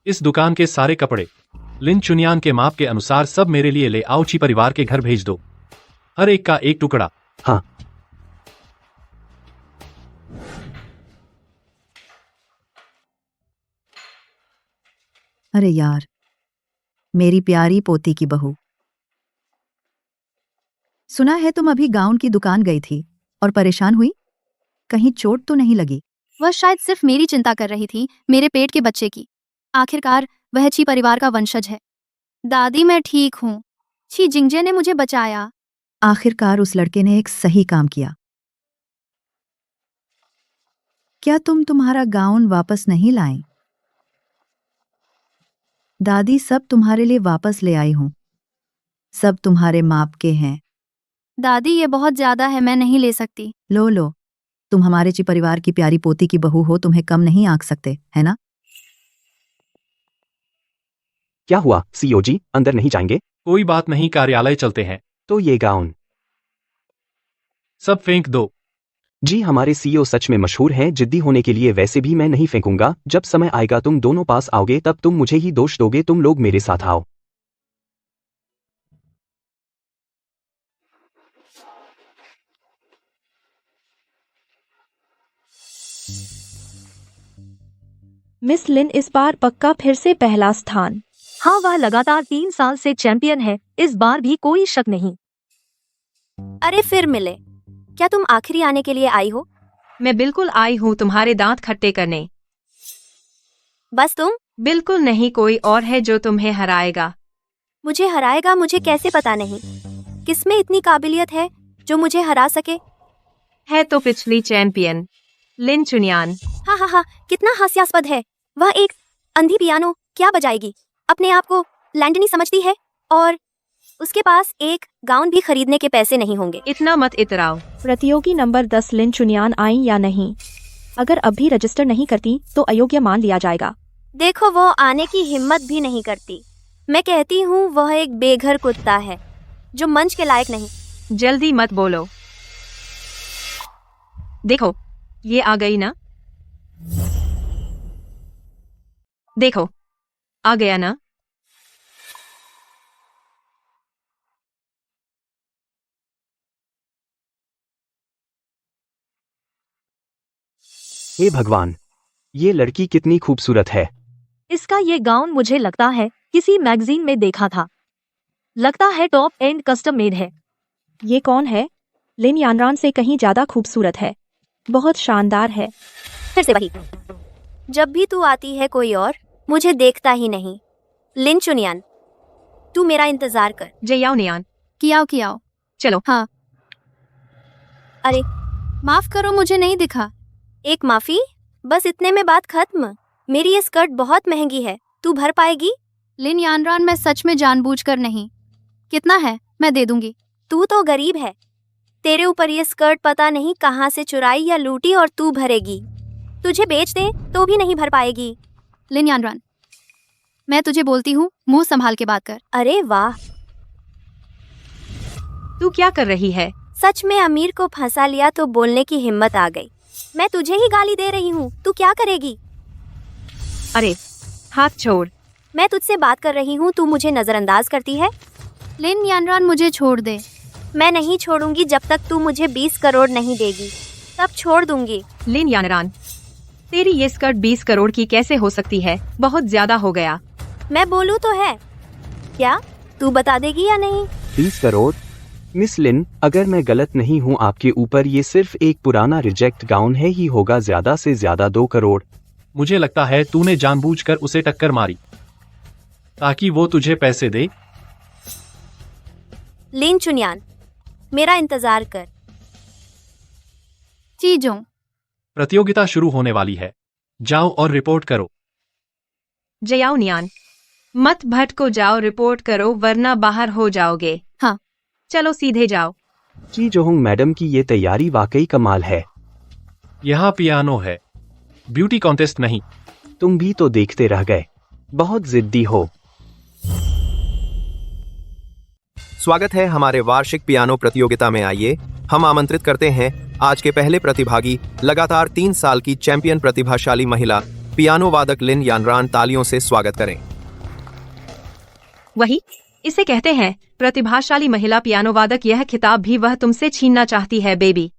इस दुकान के सारे कपड़े लिन चुनियान के माप के अनुसार सब मेरे लिए ले आओ। ची परिवार के घर भेज दो, हर एक का एक टुकड़ा। हाँ। अरे यार, मेरी प्यारी पोती की बहू, सुना है तुम अभी गाउन की दुकान गई थी और परेशान हुई। कहीं चोट तो नहीं लगी? वह शायद सिर्फ मेरी चिंता कर रही थी, मेरे पेट के बच्चे की। आखिरकार वह ची परिवार का वंशज है। दादी, मैं ठीक हूँ। ची जिंगजे ने मुझे बचाया। आखिरकार उस लड़के ने एक सही काम किया। क्या तुम तुम्हारा गाउन वापस नहीं लाए? दादी, सब तुम्हारे लिए वापस ले आई हूं। सब तुम्हारे माप के हैं। दादी, ये बहुत ज्यादा है, मैं नहीं ले सकती। लो, तुम हमारे ची परिवार की प्यारी पोती की बहू हो, तुम्हें कम नहीं आंक सकते, है ना? क्या हुआ सीईओ जी, अंदर नहीं जाएंगे? कोई बात नहीं, कार्यालय चलते हैं। तो ये गाउन सब फेंक दो। जी, हमारे सीईओ सच में मशहूर हैं जिद्दी होने के लिए। वैसे भी मैं नहीं फेंकूंगा। जब समय आएगा तुम दोनों पास आओगे तब तुम मुझे ही दोष दोगे। तुम लोग मेरे साथ आओ। मिस लिन इस बार पक्का फिर से पहला स्थान। हाँ, वह लगातार 3 साल से चैंपियन है, इस बार भी कोई शक नहीं। अरे फिर मिले। क्या तुम आखिरी आने के लिए आई हो? मैं बिल्कुल आई हूँ तुम्हारे दांत खट्टे करने। बस तुम? बिल्कुल नहीं, कोई और है जो तुम्हें हराएगा। मुझे हराएगा? मुझे कैसे पता नहीं? किसमें इतनी काबिलियत है जो मुझे हरा सके? है तो पिछली चैंपियन लिन चुनियान। हाँ, कितना हास्यास्पद है। वह एक अंधी पियानो क्या बजाएगी? अपने आप को लैंडनी समझती है और उसके पास एक गाउन भी खरीदने के पैसे नहीं होंगे। इतना मत इतराओ। प्रतियोगी नंबर 10 लिन चुनियान आई या नहीं? अगर अब भी रजिस्टर नहीं करती तो अयोग्य मान लिया जाएगा। देखो, वो आने की हिम्मत भी नहीं करती। मैं कहती हूँ वह एक बेघर कुत्ता है जो मंच के लायक नहीं। जल्दी मत बोलो। देखो, ये आ गई ना? देखो, आ गया ना? हे भगवान, ये लड़की कितनी खूबसूरत है। इसका ये गाउन मुझे लगता है किसी मैगजीन में देखा था। लगता है टॉप एंड कस्टम मेड है। ये कौन है? लिन यानरान से कहीं ज्यादा खूबसूरत है। बहुत शानदार है। फिर से वही। जब भी तू आती है कोई और मुझे देखता ही नहीं। लिन चुनियान, तू मेरा इंतजार कर। जयाओ नियान। कियाओ। चलो। हाँ। अरे माफ करो, मुझे नहीं दिखा। एक माफी? बस इतने में बात खत्म। मेरी ये स्कर्ट बहुत महंगी है, तू भर पाएगी? लिन यानरान, मैं सच में जानबूझकर नहीं। कितना है? मैं दे दूंगी। तू तो गरीब है। तेरे ऊपर ये स्कर्ट पता नहीं कहाँ से चुराई या लूटी और तू भरेगी। तुझे बेच दे तो भी नहीं भर पाएगी। लिन यानरान, मैं तुझे बोलती हूँ, मुंह संभाल के बात कर। अरे वाह, तू क्या कर रही है? सच में अमीर को फंसा लिया तो बोलने की हिम्मत आ गई। मैं तुझे ही गाली दे रही हूँ, तू क्या करेगी? अरे हाथ छोड़। मैं तुझसे बात कर रही हूँ, तू मुझे नजरअंदाज करती है। लिन यानरान, मुझे छोड़ दे। मैं नहीं छोड़ूंगी जब तक तू मुझे 20 करोड़ नहीं देगी, तब छोड़ दूंगी। लिन यानरान, तेरी ये स्कर्ट 20 करोड़ की कैसे हो सकती है? बहुत ज्यादा हो गया। मैं बोलूँ तो है क्या? तू बता देगी या नहीं? 20 करोड़? मिस लिन, अगर मैं गलत नहीं हूँ आपके ऊपर ये सिर्फ एक पुराना रिजेक्ट गाउन है ही होगा, ज्यादा से ज्यादा 2 करोड़। मुझे लगता है तूने जानबूझकर उसे टक्कर मारी ताकि वो तुझे पैसे दे। लिन चुनियान, मेरा इंतजार कर। चीजों प्रतियोगिता शुरू होने वाली है, जाओ और रिपोर्ट करो। जयाओ नियान, मत भटको, जाओ रिपोर्ट करो वरना बाहर हो जाओगे। हाँ। चलो सीधे जाओ। जी जोहोंग मैडम की ये तैयारी वाकई कमाल है। यहाँ पियानो है, ब्यूटी कॉन्टेस्ट नहीं। तुम भी तो देखते रह गए, बहुत जिद्दी हो। स्वागत है हमारे वार्षिक पियानो प्रतियोगिता में। आइए हम आमंत्रित करते हैं आज के पहले प्रतिभागी, लगातार 3 साल की चैंपियन प्रतिभाशाली महिला पियानो वादक लिन यानरान। तालियों से स्वागत करें। वही इसे कहते हैं प्रतिभाशाली महिला पियानो वादक। यह खिताब भी वह तुमसे छीनना चाहती है बेबी।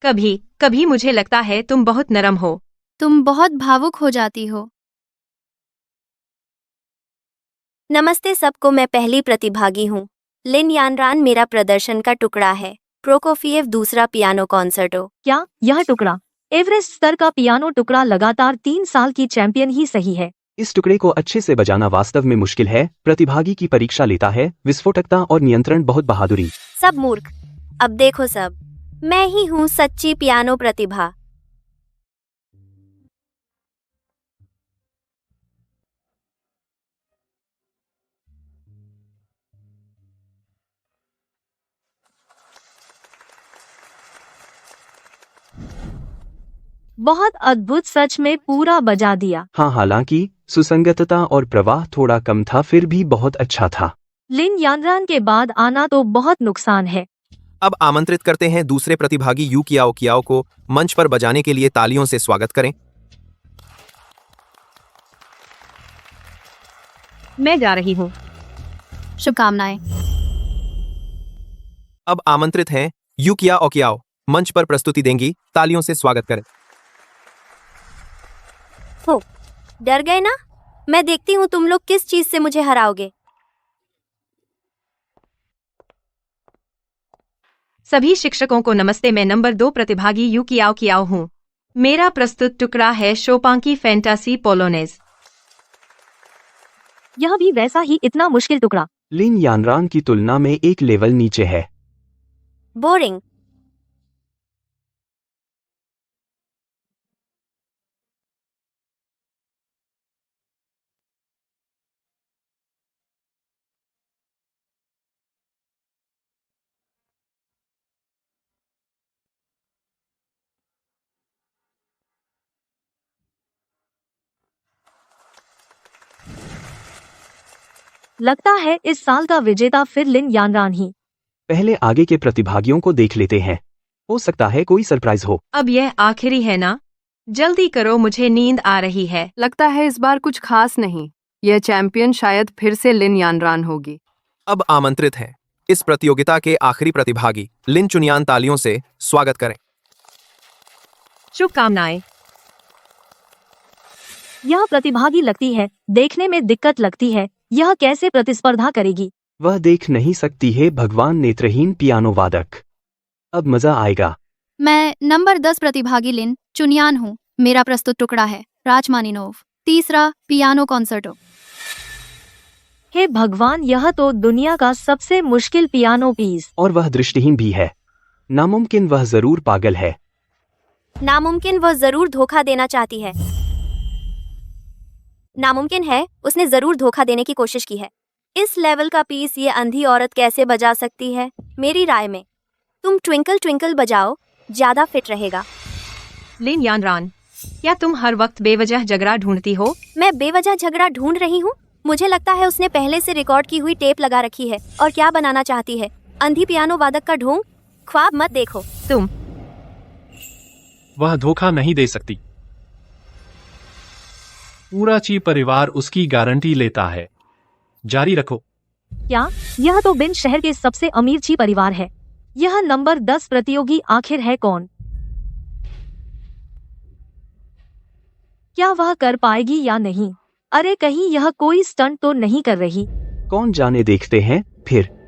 कभी कभी मुझे लगता है तुम बहुत नरम हो। तुम बहुत भावुक हो जाती हो। नमस्ते सबको, मैं पहली प्रतिभागी हूँ। लिन यानरान मेरा प्रदर्शन का टुकड़ा है। प्रोकोफिएव दूसरा पियानो कॉन्सर्टो। क्या यह टुकड़ा एवरेस्ट स्तर का पियानो टुकड़ा लगातार 3 साल की चैंपियन ही सही है? इस टुकड़े को अच्छे से बजाना वास्तव में मुश्किल है। प्रतिभागी की परीक्षा लेता है विस्फोटकता और नियंत्रण, बहुत बहादुरी। सब मूर्ख। अब देखो सब, मैं ही हूँ सच्ची पियानो प्रतिभा। बहुत अद्भुत, सच में पूरा बजा दिया। हाँ, हालांकि सुसंगतता और प्रवाह थोड़ा कम था, फिर भी बहुत अच्छा था। लिन यानरान के बाद आना तो बहुत नुकसान है। अब आमंत्रित करते हैं दूसरे प्रतिभागी यू कियाओ कियाओ को मंच पर बजाने के लिए। तालियों से स्वागत करें। मैं जा रही हूँ। शुभकामनाएं। अब आमंत्रित हैं यू कियाओ कियाओ, मंच पर प्रस्तुति देंगी। तालियों से स्वागत करें। हो, डर गए ना? मैं देखती हूँ तुम लोग किस चीज से मुझे हराओगे। सभी शिक्षकों को नमस्ते। मैं नंबर 2 प्रतिभागी यू कियाओ कियाओ हूँ। मेरा प्रस्तुत टुकड़ा है शोपान की फैंटासी पोलोनेज। यह भी वैसा ही इतना मुश्किल टुकड़ा। लिन यानरान की तुलना में एक लेवल नीचे है। बोरिंग। लगता है इस साल का विजेता फिर लिन यानरान ही। पहले आगे के प्रतिभागियों को देख लेते हैं, हो सकता है कोई सरप्राइज हो। अब यह आखिरी है ना? जल्दी करो, मुझे नींद आ रही है। लगता है इस बार कुछ खास नहीं। यह चैंपियन शायद फिर से लिन यानरान होगी। अब आमंत्रित हैं इस प्रतियोगिता के आखिरी प्रतिभागी लिन चुनियान। तालियों से स्वागत करें। शुभकामनाएं। यह प्रतिभागी लगती है, देखने में दिक्कत लगती है। यह कैसे प्रतिस्पर्धा करेगी? वह देख नहीं सकती है, भगवान नेत्रहीन पियानो वादक। अब मजा आएगा। मैं नंबर 10 प्रतिभागी लिन चुनियान हूँ। मेरा प्रस्तुत टुकड़ा है राचमानिनोव तीसरा पियानो कॉन्सर्टो। हे भगवान, यह तो दुनिया का सबसे मुश्किल पियानो पीस। और वह दृष्टिहीन भी है। नामुमकिन वह जरूर पागल है। नामुमकिन वह जरूर धोखा देना चाहती है। नामुमकिन है, उसने जरूर धोखा देने की कोशिश की है। इस लेवल का पीस ये अंधी औरत कैसे बजा सकती है? मेरी राय में तुम ट्विंकल ट्विंकल बजाओ, ज्यादा फिट रहेगा। लिन यानरान, क्या तुम हर वक्त बेवजह झगड़ा ढूंढती हो? मैं बेवजह झगड़ा ढूंढ रही हूँ? मुझे लगता है उसने पहले से रिकॉर्ड की हुई टेप लगा रखी है। और क्या बनाना चाहती है? अंधी पियानो वादक का ढोंग? ख्वाब मत देखो। तुम वह धोखा नहीं दे सकती। पूरा ची परिवार उसकी गारंटी लेता है। जारी रखो। क्या यह तो बिन शहर के सबसे अमीर ची परिवार है? यह नंबर 10 प्रतियोगी आखिर है कौन? क्या वह कर पाएगी या नहीं? अरे कहीं यह कोई स्टंट तो नहीं कर रही? कौन जाने, देखते हैं फिर।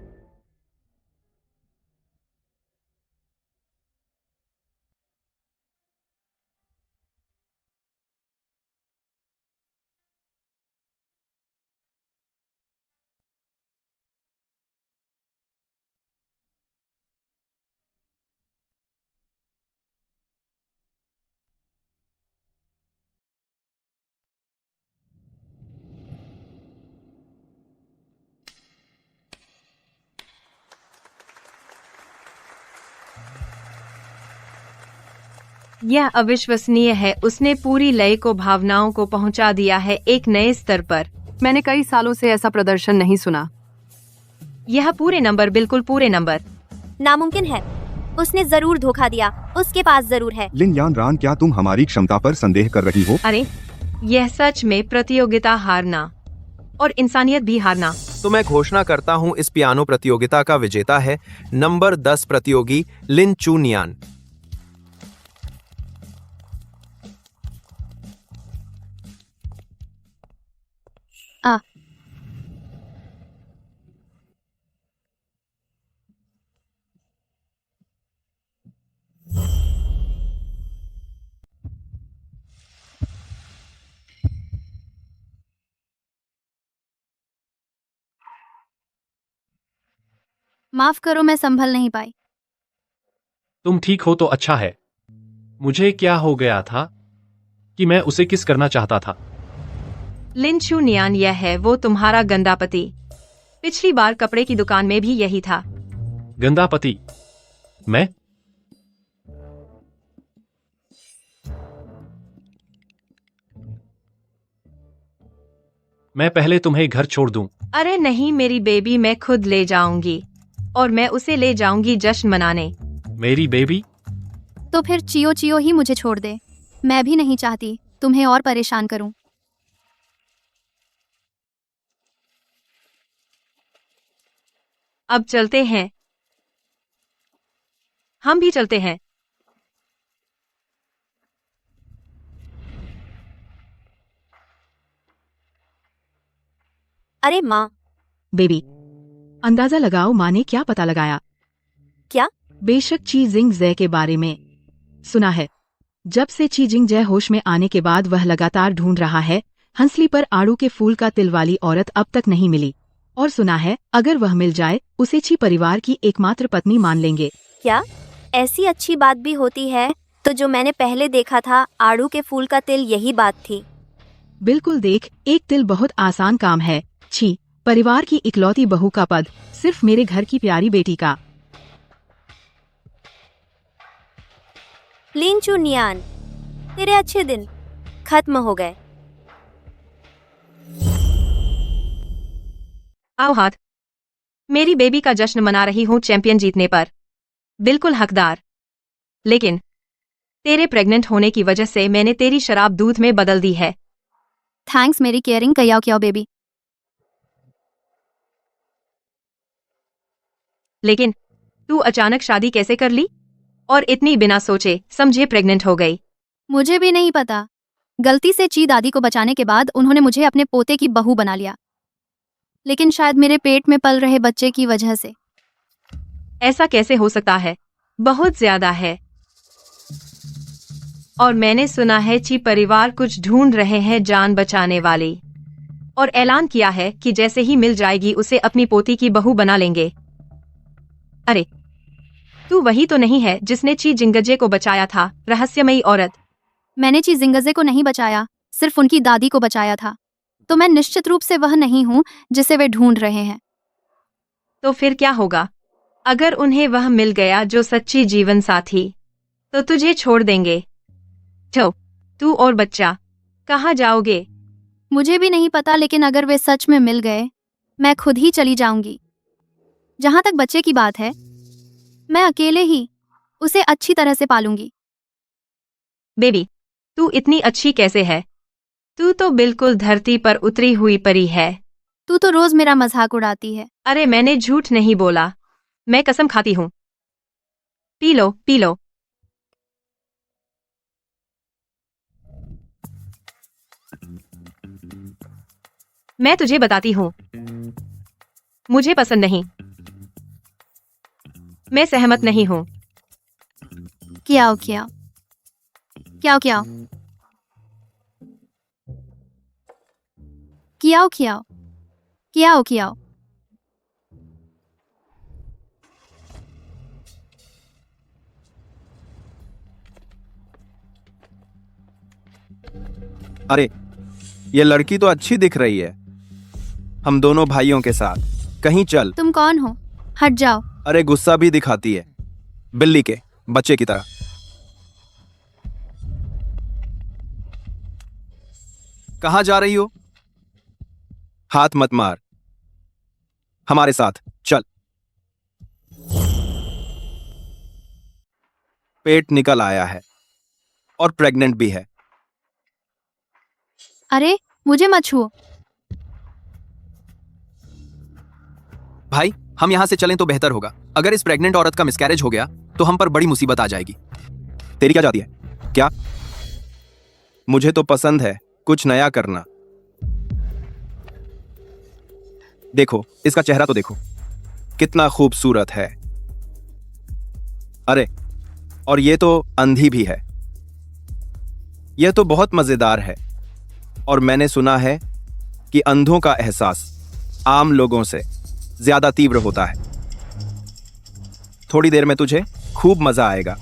यह अविश्वसनीय है। उसने पूरी लय को, भावनाओं को पहुंचा दिया है एक नए स्तर पर। मैंने कई सालों से ऐसा प्रदर्शन नहीं सुना। यह पूरे नंबर, बिल्कुल पूरे नंबर। नामुमकिन है। उसने जरूर धोखा दिया। उसके पास जरूर है। लिन यानरान, क्या तुम हमारी क्षमता पर संदेह कर रही हो? अरे यह सच में प्रतियोगिता हारना और इंसानियत भी हारना। तो मैं घोषणा करता हूँ इस पियानो प्रतियोगिता का विजेता है नंबर 10 प्रतियोगी लिन चुनियान। आ माफ करो, मैं संभल नहीं पाई। तुम ठीक हो तो अच्छा है। मुझे क्या हो गया था कि मैं उसे किस करना चाहता था। लिन चुनियान, यह है वो तुम्हारा गंदा पति। पिछली बार कपड़े की दुकान में भी यही था। गंदा पति? मैं? मैं पहले तुम्हें घर छोड़ दूं। अरे नहीं मेरी बेबी, मैं खुद ले जाऊंगी और मैं उसे ले जाऊंगी जश्न मनाने। मेरी बेबी? तो फिर चियो चियो ही मुझे छोड़ दे। मैं भी नहीं चाहती तुम्हें और परेशान करूं। अब चलते हैं। हम भी चलते हैं। अरे माँ। बेबी, अंदाजा लगाओ माँ ने क्या पता लगाया। क्या? बेशक ची जिंग जय के बारे में सुना है। जब से ची जिंग जय होश में आने के बाद वह लगातार ढूंढ रहा है। हंसली पर आड़ू के फूल का तिल वाली औरत अब तक नहीं मिली। और सुना है अगर वह मिल जाए उसे ची परिवार की एकमात्र पत्नी मान लेंगे। क्या ऐसी अच्छी बात भी होती है? तो जो मैंने पहले देखा था आड़ू के फूल का तिल, यही बात थी। बिल्कुल, देख, एक तिल बहुत आसान काम है। छी, परिवार की इकलौती बहू का पद, सिर्फ मेरे घर की प्यारी बेटी का। लिन चुनियान, तेरे अच्छे दिन खत्म हो गए। आओ हाथ। मेरी बेबी का जश्न मना रही हूँ चैंपियन जीतने पर। बिल्कुल हकदार। लेकिन तेरे प्रेग्नेंट होने की वजह से मैंने तेरी शराब दूध में बदल दी है। थैंक्स मेरी केयरिंग कयाओ क्याओ बेबी। लेकिन तू अचानक शादी कैसे कर ली और इतनी बिना सोचे समझे प्रेग्नेंट हो गई? मुझे भी नहीं पता। गलती से ची दादी को बचाने के बाद उन्होंने मुझे अपने पोते की बहू बना लिया। लेकिन शायद मेरे पेट में पल रहे बच्चे की वजह से। ऐसा कैसे हो सकता है? बहुत ज्यादा है। और मैंने सुना है ची परिवार कुछ ढूंढ रहे हैं जान बचाने वाली, और ऐलान किया है कि जैसे ही मिल जाएगी उसे अपनी पोती की बहू बना लेंगे। अरे तू वही तो नहीं है जिसने ची जिंगजे को बचाया था, रहस्यमयी औरत? मैंने ची जिंगजे को नहीं बचाया, सिर्फ उनकी दादी को बचाया था। तो मैं निश्चित रूप से वह नहीं हूँ जिसे वे ढूंढ रहे हैं। तो फिर क्या होगा अगर उन्हें वह मिल गया जो सच्ची जीवन साथी? तो तुझे छोड़ देंगे। तू और बच्चा कहाँ जाओगे? मुझे भी नहीं पता, लेकिन अगर वे सच में मिल गए मैं खुद ही चली जाऊंगी। जहां तक बच्चे की बात है, मैं अकेले ही उसे अच्छी तरह से पालूंगी। बेबी, तू इतनी अच्छी कैसे है? तू तो बिल्कुल धरती पर उतरी हुई परी है। तू तो रोज मेरा मजाक उड़ाती है। अरे मैंने झूठ नहीं बोला, मैं कसम खाती हूँ। P low P low. मैं तुझे बताती हूँ, मुझे पसंद नहीं। मैं सहमत नहीं हूँ। क्या क्या क्या क्या क्या क्या क्या क्या अरे, ये लड़की तो अच्छी दिख रही है। हम दोनों भाइयों के साथ कहीं चल। तुम कौन हो? हट जाओ। अरे, गुस्सा भी दिखाती है, बिल्ली के बच्चे की तरह। कहाँ जा रही हो? हाथ मत मार, हमारे साथ चल। पेट निकल आया है और प्रेग्नेंट भी है। अरे मुझे मत छुओ। भाई, हम यहां से चलें तो बेहतर होगा। अगर इस प्रेग्नेंट औरत का मिसकैरेज हो गया तो हम पर बड़ी मुसीबत आ जाएगी। तेरी क्या जाती है? क्या? मुझे तो पसंद है कुछ नया करना। देखो, इसका चेहरा तो देखो, कितना खूबसूरत है। अरे, और ये तो अंधी भी है। यह तो बहुत मजेदार है। और मैंने सुना है कि अंधों का एहसास आम लोगों से ज्यादा तीव्र होता है। थोड़ी देर में तुझे खूब मजा आएगा।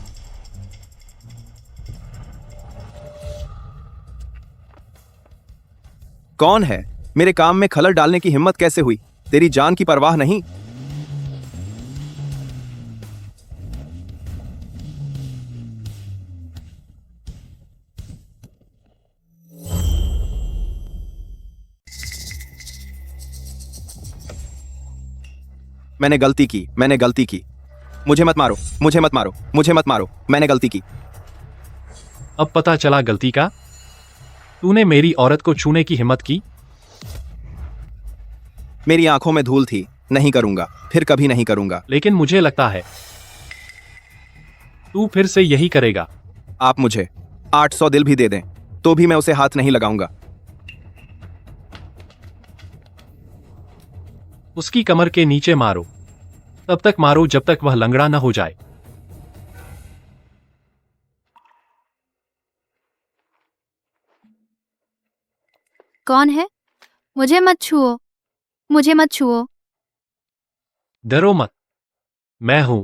कौन है? मेरे काम में खलल डालने की हिम्मत कैसे हुई? तेरी जान की परवाह नहीं? मैंने गलती की। मुझे मत मारो, मुझे मत मारो, मुझे मत मारो। मैंने गलती की। अब पता चला गलती का? तूने मेरी औरत को छूने की हिम्मत की? मेरी आंखों में धूल थी। नहीं करूंगा, फिर कभी नहीं करूंगा। लेकिन मुझे लगता है तू फिर से यही करेगा। आप मुझे 800 दिल भी दे दें तो भी मैं उसे हाथ नहीं लगाऊंगा। उसकी कमर के नीचे मारो, तब तक मारो जब तक वह लंगड़ा न हो जाए। कौन है? मुझे मत छुओ, मुझे मत छुओ। डरो मत, मैं हूं।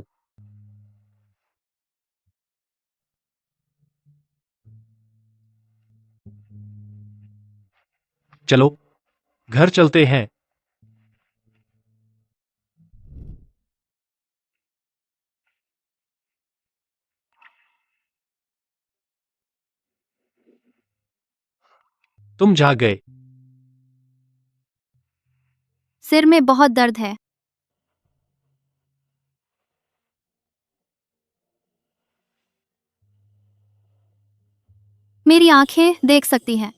चलो घर चलते हैं। तुम जाग गए। सिर में बहुत दर्द है। मेरी आंखें देख सकती हैं।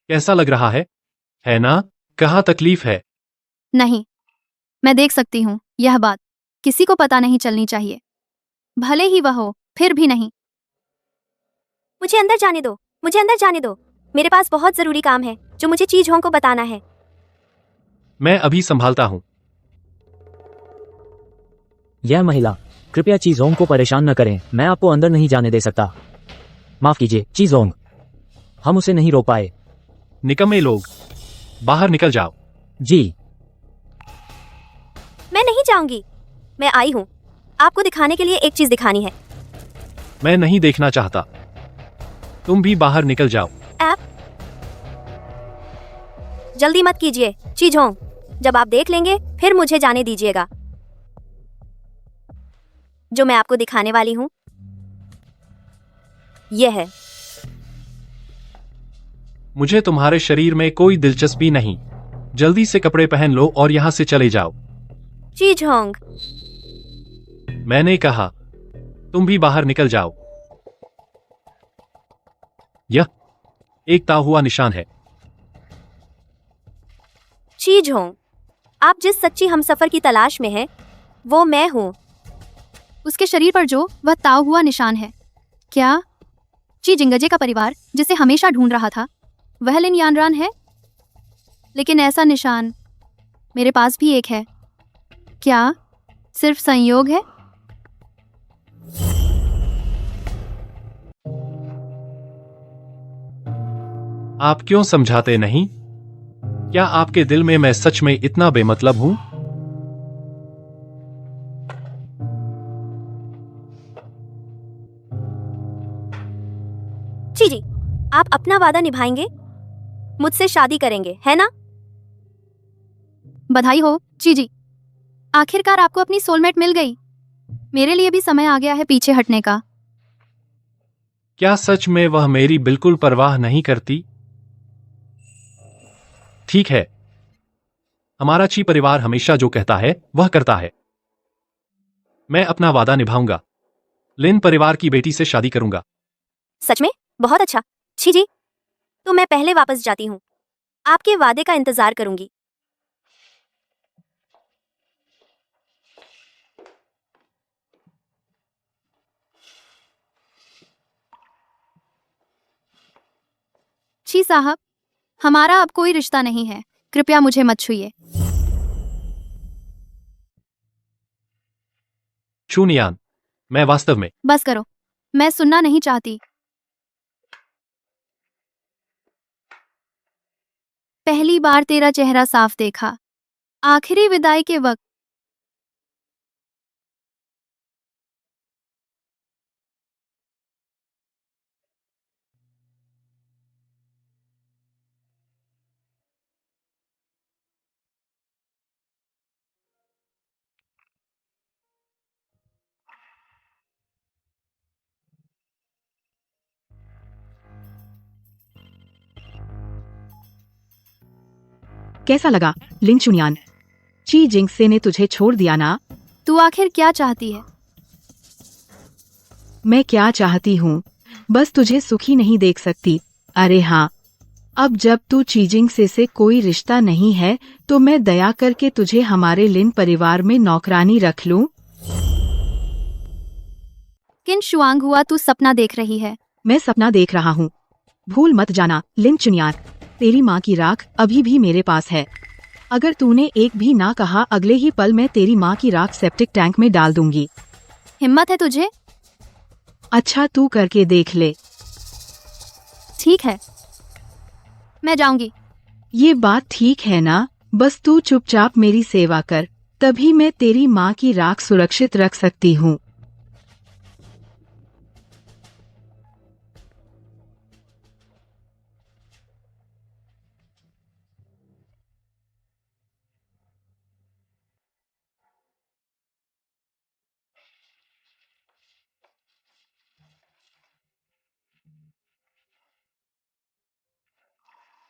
कैसा लग रहा है ना? कहाँ तकलीफ है? नहीं, मैं देख सकती हूँ। यह बात किसी को पता नहीं चलनी चाहिए, भले ही वह हो, फिर भी नहीं। मुझे अंदर जाने दो, मुझे अंदर जाने दो। मेरे पास बहुत जरूरी काम है जो मुझे चीज होंग को बताना है। मैं अभी संभालता हूँ। यह महिला, कृपया चीजोंग को परेशान न करें। मैं आपको अंदर नहीं जाने दे सकता। माफ कीजिए चीजोंग, हम उसे नहीं रोक पाए। निकम्मे लोग, बाहर निकल जाओ। जी। मैं नहीं जाऊंगी। मैं आई हूँ आपको दिखाने के लिए एक चीज दिखानी है। मैं नहीं देखना चाहता। तुम भी बाहर निकल जाओ। आप जल्दी मत कीजिए चीजोंग, जब आप देख लेंगे फिर मुझे जाने दीजिएगा। जो मैं आपको दिखाने वाली हूँ यह है। मुझे तुम्हारे शरीर में कोई दिलचस्पी नहीं। जल्दी से कपड़े पहन लो और यहाँ से चले जाओ। चीजोंग, मैंने कहा तुम भी बाहर निकल जाओ। यह एक ता हुआ निशान है। चीजोंग, आप जिस सच्ची हमसफर की तलाश में हैं, वो मैं हूँ। उसके शरीर पर जो वह ताव हुआ निशान है, क्या ची जिंगजे का परिवार जिसे हमेशा ढूंढ रहा था वह लिन यानरान है, लेकिन ऐसा निशान मेरे पास भी एक है। क्या सिर्फ संयोग है? आप क्यों समझाते नहीं? क्या आपके दिल में मैं सच में इतना बेमतलब हूं? जी जी, आप अपना वादा निभाएंगे, मुझसे शादी करेंगे, है ना? बधाई हो ची जी, आखिरकार आपको अपनी सोलमेट मिल गई। मेरे लिए भी समय आ गया है पीछे हटने का। क्या सच में वह मेरी बिल्कुल परवाह नहीं करती? ठीक है, हमारा ची परिवार हमेशा जो कहता है वह करता है। मैं अपना वादा निभाऊंगा, लिन परिवार की बेटी से शादी करूंगा। सच में? बहुत अच्छा। छी जी, तो मैं पहले वापस जाती हूँ, आपके वादे का इंतजार करूंगी। ची साहब, हमारा अब कोई रिश्ता नहीं है, कृपया मुझे मत छूइए। चूनियान, मैं वास्तव में बस करो, मैं सुनना नहीं चाहती। पहली बार तेरा चेहरा साफ देखा, आखिरी विदाई के वक्त। कैसा लगा लिन चुनियान? ची जिंगसे ने तुझे छोड़ दिया ना? तू आखिर क्या चाहती है? मैं क्या चाहती हूँ, बस तुझे सुखी नहीं देख सकती। अरे हाँ, अब जब तू चीजिंग से कोई रिश्ता नहीं है तो मैं दया करके तुझे हमारे लिन परिवार में नौकरानी रख लूं? किन शुआंग हुआ तू सपना देख रही है? मैं सपना देख रहा हूँ। भूल मत जाना लिन चुनियार, तेरी माँ की राख अभी भी मेरे पास है। अगर तूने एक भी ना कहा अगले ही पल मैं तेरी माँ की राख सेप्टिक टैंक में डाल दूंगी। हिम्मत है तुझे? अच्छा तू करके देख ले। ठीक है, मैं जाऊंगी। ये बात ठीक है ना? बस तू चुपचाप मेरी सेवा कर, तभी मैं तेरी माँ की राख सुरक्षित रख सकती हूँ।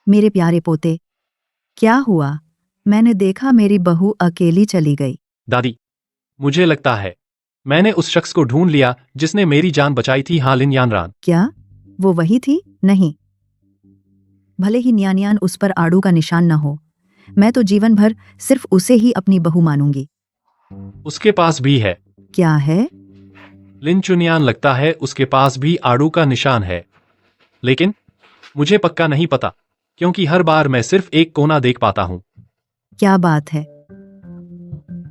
मेरे प्यारे पोते, क्या हुआ? मैंने देखा मेरी बहू अकेली चली गई। दादी, मुझे लगता है मैंने उस शख्स को ढूंढ लिया जिसने मेरी जान बचाई थी। हाँ, लिन यानरान। क्या वो वही थी? नहीं, भले ही न्यान्यान उस पर आड़ू का निशान न हो, मैं तो जीवन भर सिर्फ उसे ही अपनी बहू मानूंगी। उसके पास भी है। क्या है? लिन चुनियान, लगता है उसके पास भी आड़ू का निशान है, लेकिन मुझे पक्का नहीं पता क्योंकि हर बार मैं सिर्फ एक कोना देख पाता हूँ। क्या बात है?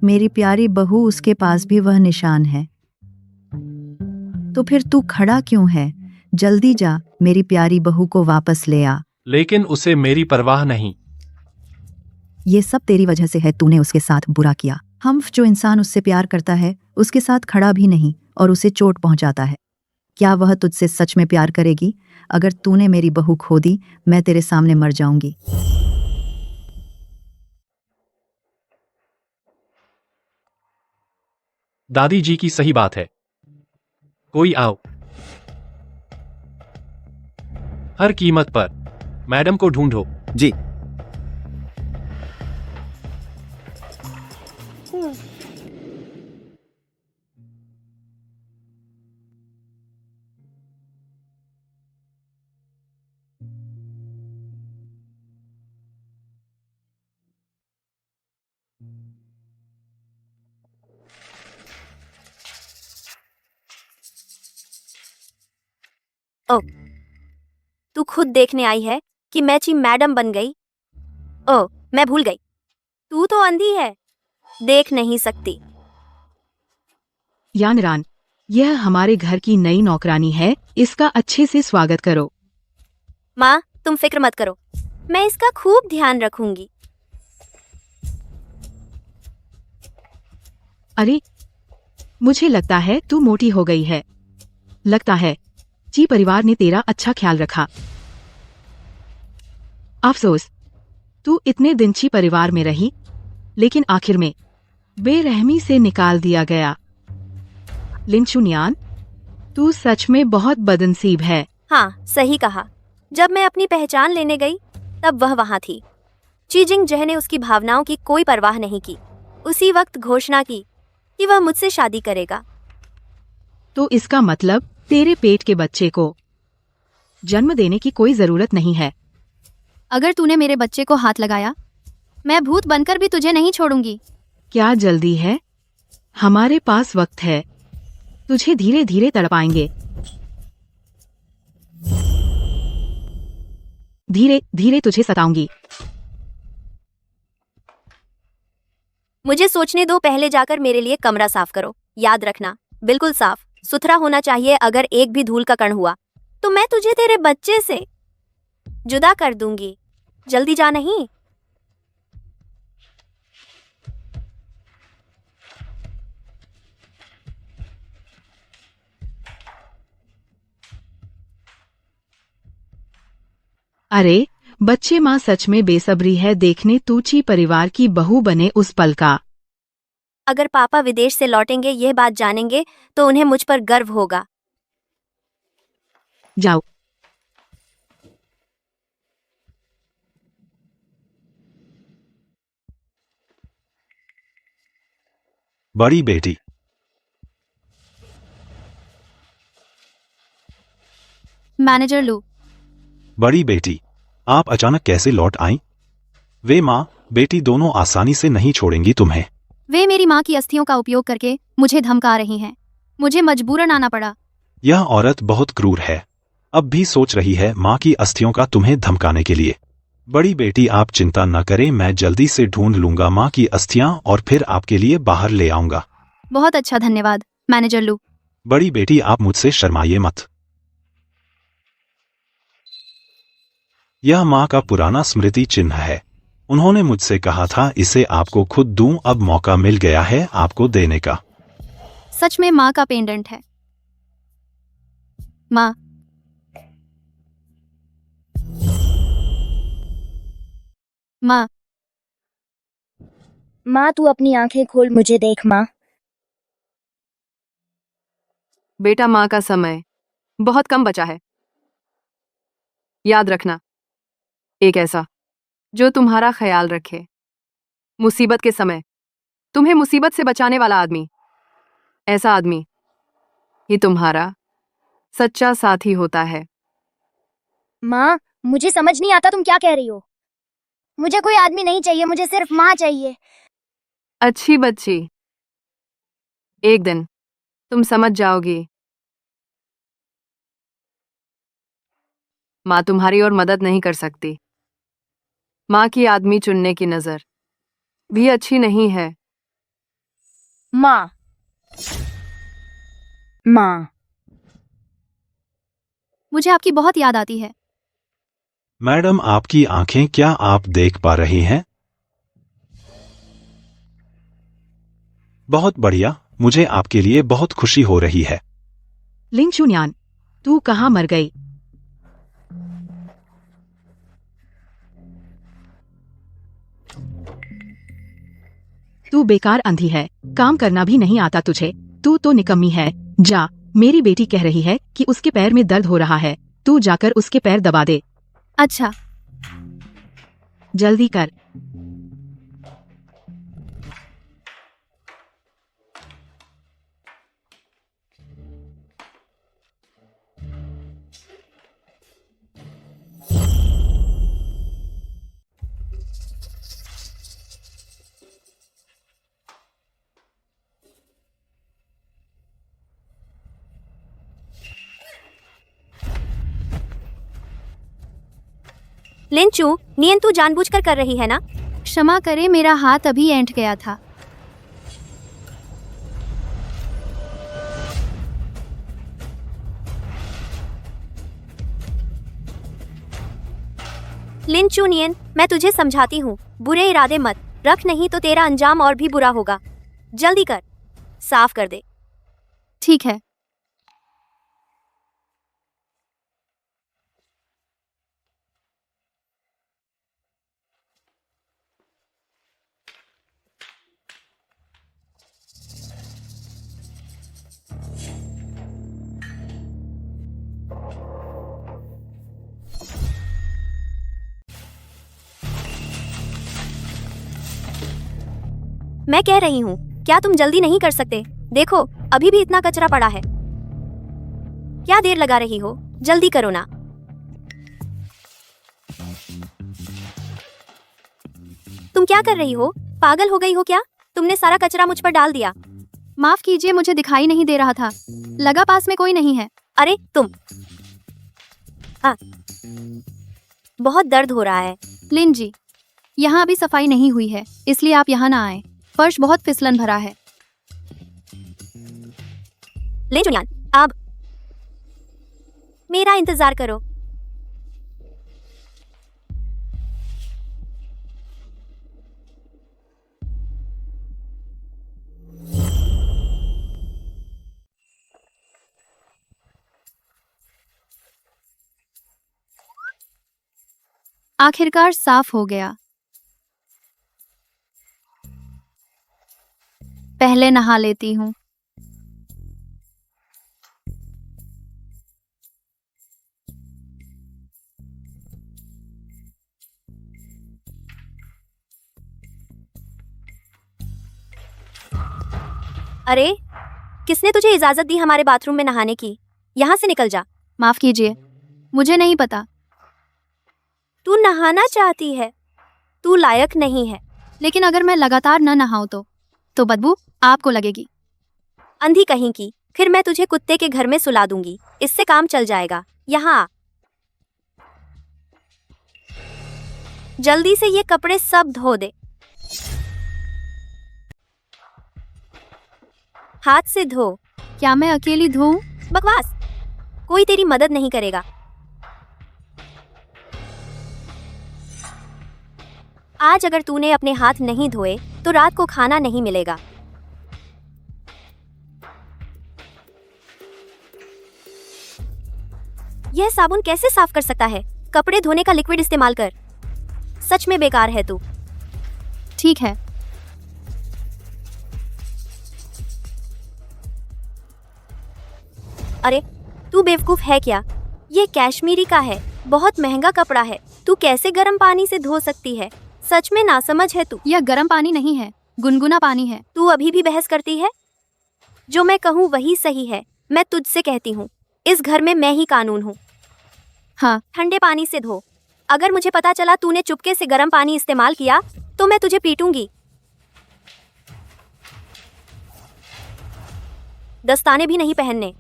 मेरी प्यारी बहू, उसके पास भी वह निशान है। तो फिर तू खड़ा क्यों है? जल्दी जा, मेरी प्यारी बहू को वापस ले आ। लेकिन उसे मेरी परवाह नहीं। ये सब तेरी वजह से है, तूने उसके साथ बुरा किया। हम जो इंसान उससे प्यार करता है उसके साथ खड़ा भी नहीं और उसे चोट पहुंचाता है। क्या वह तुझसे सच में प्यार करेगी? अगर तूने मेरी बहू खो दी, मैं तेरे सामने मर जाऊंगी। दादी जी की सही बात है। कोई आओ। हर कीमत पर मैडम को ढूंढो। जी। ओ, तू खुद देखने आई है कि मैं ची मैडम बन गई? ओ, मैं भूल गई, तू तो अंधी है, देख नहीं सकती। यानरान, यह हमारे घर की नई नौकरानी है, इसका अच्छे से स्वागत करो। माँ, तुम फिक्र मत करो, मैं इसका खूब ध्यान रखूंगी। अरे, मुझे लगता है तू मोटी हो गई है। लगता है ची परिवार ने तेरा अच्छा ख्याल रखा। अफसोस, तू इतने दिन ची परिवार में रही, लेकिन आखिर में बेरहमी से निकाल दिया गया। लिन चुनियान, तू सच में बहुत बदनसीब है। हाँ, सही कहा। जब मैं अपनी पहचान लेने गई, तब वह वहाँ थी। चीजिंग जह ने उसकी भावनाओं की कोई परवाह नहीं की। उसी वक्त घोषणा की कि वह मुझसे शादी करेगा। तो इसका मतलब तेरे पेट के बच्चे को जन्म देने की कोई जरूरत नहीं है। अगर तूने मेरे बच्चे को हाथ लगाया, मैं भूत बनकर भी तुझे नहीं छोड़ूंगी। क्या जल्दी है? हमारे पास वक्त है। तुझे धीरे धीरे तड़पाएंगे। धीरे धीरे तुझे सताऊंगी। मुझे सोचने दो, पहले जाकर मेरे लिए कमरा साफ करो। याद रखना, बिल्कुल साफ सुथरा होना चाहिए। अगर एक भी धूल का कण हुआ तो मैं तुझे तेरे बच्चे से जुदा कर दूंगी। जल्दी जा नहीं। अरे, बच्चे, माँ सच में बेसब्री है देखने तू ची परिवार की बहू बने उस पल का। अगर पापा विदेश से लौटेंगे, यह बात जानेंगे, तो उन्हें मुझ पर गर्व होगा। जाओ। बड़ी बेटी, मैनेजर लू, बड़ी बेटी, आप अचानक कैसे लौट आईं? वे माँ बेटी दोनों आसानी से नहीं छोड़ेंगी तुम्हें। वे मेरी माँ की अस्थियों का उपयोग करके मुझे धमका रही हैं। मुझे मजबूरन आना पड़ा। यह औरत बहुत क्रूर है। अब भी सोच रही है माँ की अस्थियों का तुम्हें धमकाने के लिए। बड़ी बेटी, आप चिंता न करें, मैं जल्दी से ढूंढ लूंगा माँ की अस्थियां और फिर आपके लिए बाहर ले आऊंगा। बहुत अच्छा, धन्यवाद मैनेजर लू। बड़ी बेटी, आप मुझसे शर्माइए मत। यह माँ का पुराना स्मृति चिन्ह है। उन्होंने मुझसे कहा था इसे आपको खुद दूं, अब मौका मिल गया है आपको देने का। सच में माँ का पेंडेंट है। माँ, माँ, माँ, तू अपनी आंखें खोल, मुझे देख माँ। बेटा, माँ का समय बहुत कम बचा है। याद रखना, एक ऐसा जो तुम्हारा ख्याल रखे। मुसीबत के समय तुम्हें मुसीबत से बचाने वाला आदमी, ऐसा आदमी ही तुम्हारा सच्चा साथी होता है। माँ, मुझे समझ नहीं आता तुम क्या कह रही हो। मुझे कोई आदमी नहीं चाहिए, मुझे सिर्फ माँ चाहिए। अच्छी बच्ची, एक दिन तुम समझ जाओगी। माँ तुम्हारी और मदद नहीं कर सकती। माँ की आदमी चुनने की नजर भी अच्छी नहीं है। माँ, माँ, मुझे आपकी बहुत याद आती है। मैडम, आपकी आंखें, क्या आप देख पा रही हैं? बहुत बढ़िया, मुझे आपके लिए बहुत खुशी हो रही है। लिन चुनियान, तू कहाँ मर गई? तू बेकार अंधी है, काम करना भी नहीं आता तुझे। तू तो निकम्मी है। जा, मेरी बेटी कह रही है कि उसके पैर में दर्द हो रहा है, तू जाकर उसके पैर दबा दे। अच्छा, जल्दी कर। लिंचू, नियन तू जानबूझकर कर रही है ना? क्षमा करे, मेरा हाथ अभी ऐंठ गया था। लिंचू नियन, मैं तुझे समझाती हूँ, बुरे इरादे मत रख, नहीं तो तेरा अंजाम और भी बुरा होगा। जल्दी कर, साफ कर दे। ठीक है। मैं कह रही हूँ, क्या तुम जल्दी नहीं कर सकते? देखो, अभी भी इतना कचरा पड़ा है। क्या देर लगा रही हो? जल्दी करो ना। तुम क्या कर रही हो? पागल हो गई हो क्या? तुमने सारा कचरा मुझ पर डाल दिया। माफ कीजिए, मुझे दिखाई नहीं दे रहा था, लगा पास में कोई नहीं है। अरे तुम, हाँ, बहुत दर्द हो रहा है। लिन जी, यहाँ अभी सफाई नहीं हुई है, इसलिए आप यहाँ ना आए। फर्श बहुत फिसलन भरा है। ले जुलियन, अब मेरा इंतजार करो। आखिरकार साफ हो गया। पहले नहा लेती हूँ। अरे, किसने तुझे इजाजत दी हमारे बाथरूम में नहाने की? यहाँ से निकल जा। माफ कीजिए, मुझे नहीं पता। तू नहाना चाहती है, तू लायक नहीं है। लेकिन अगर मैं लगातार न नहाऊं तो बदबू आपको लगेगी। अंधी कहीं की, फिर मैं तुझे कुत्ते के घर में सुला दूंगी, इससे काम चल जाएगा। यहाँ आ। जल्दी से ये कपड़े सब धो दे। हाथ से धो। क्या मैं अकेली धोऊं? बकवास, कोई तेरी मदद नहीं करेगा। आज अगर तूने अपने हाथ नहीं धोए तो रात को खाना नहीं मिलेगा। यह साबुन कैसे साफ कर सकता है? कपड़े धोने का लिक्विड इस्तेमाल कर। सच में बेकार है तू। ठीक है। अरे, तू बेवकूफ है क्या? ये कैश्मीरी का है, बहुत महंगा कपड़ा है। तू कैसे गर्म पानी से धो सकती है? सच में नासमझ है तू। यह गर्म पानी नहीं है, गुनगुना पानी है। तू अभी भी बहस करती है? जो मैं कहूँ वही सही है। मैं तुझसे कहती हूँ, इस घर में मैं ही कानून हूँ। हाँ, ठंडे पानी से धो। अगर मुझे पता चला तूने चुपके से गर्म पानी इस्तेमाल किया तो मैं तुझे पीटूंगी। दस्ताने भी नहीं पहनने।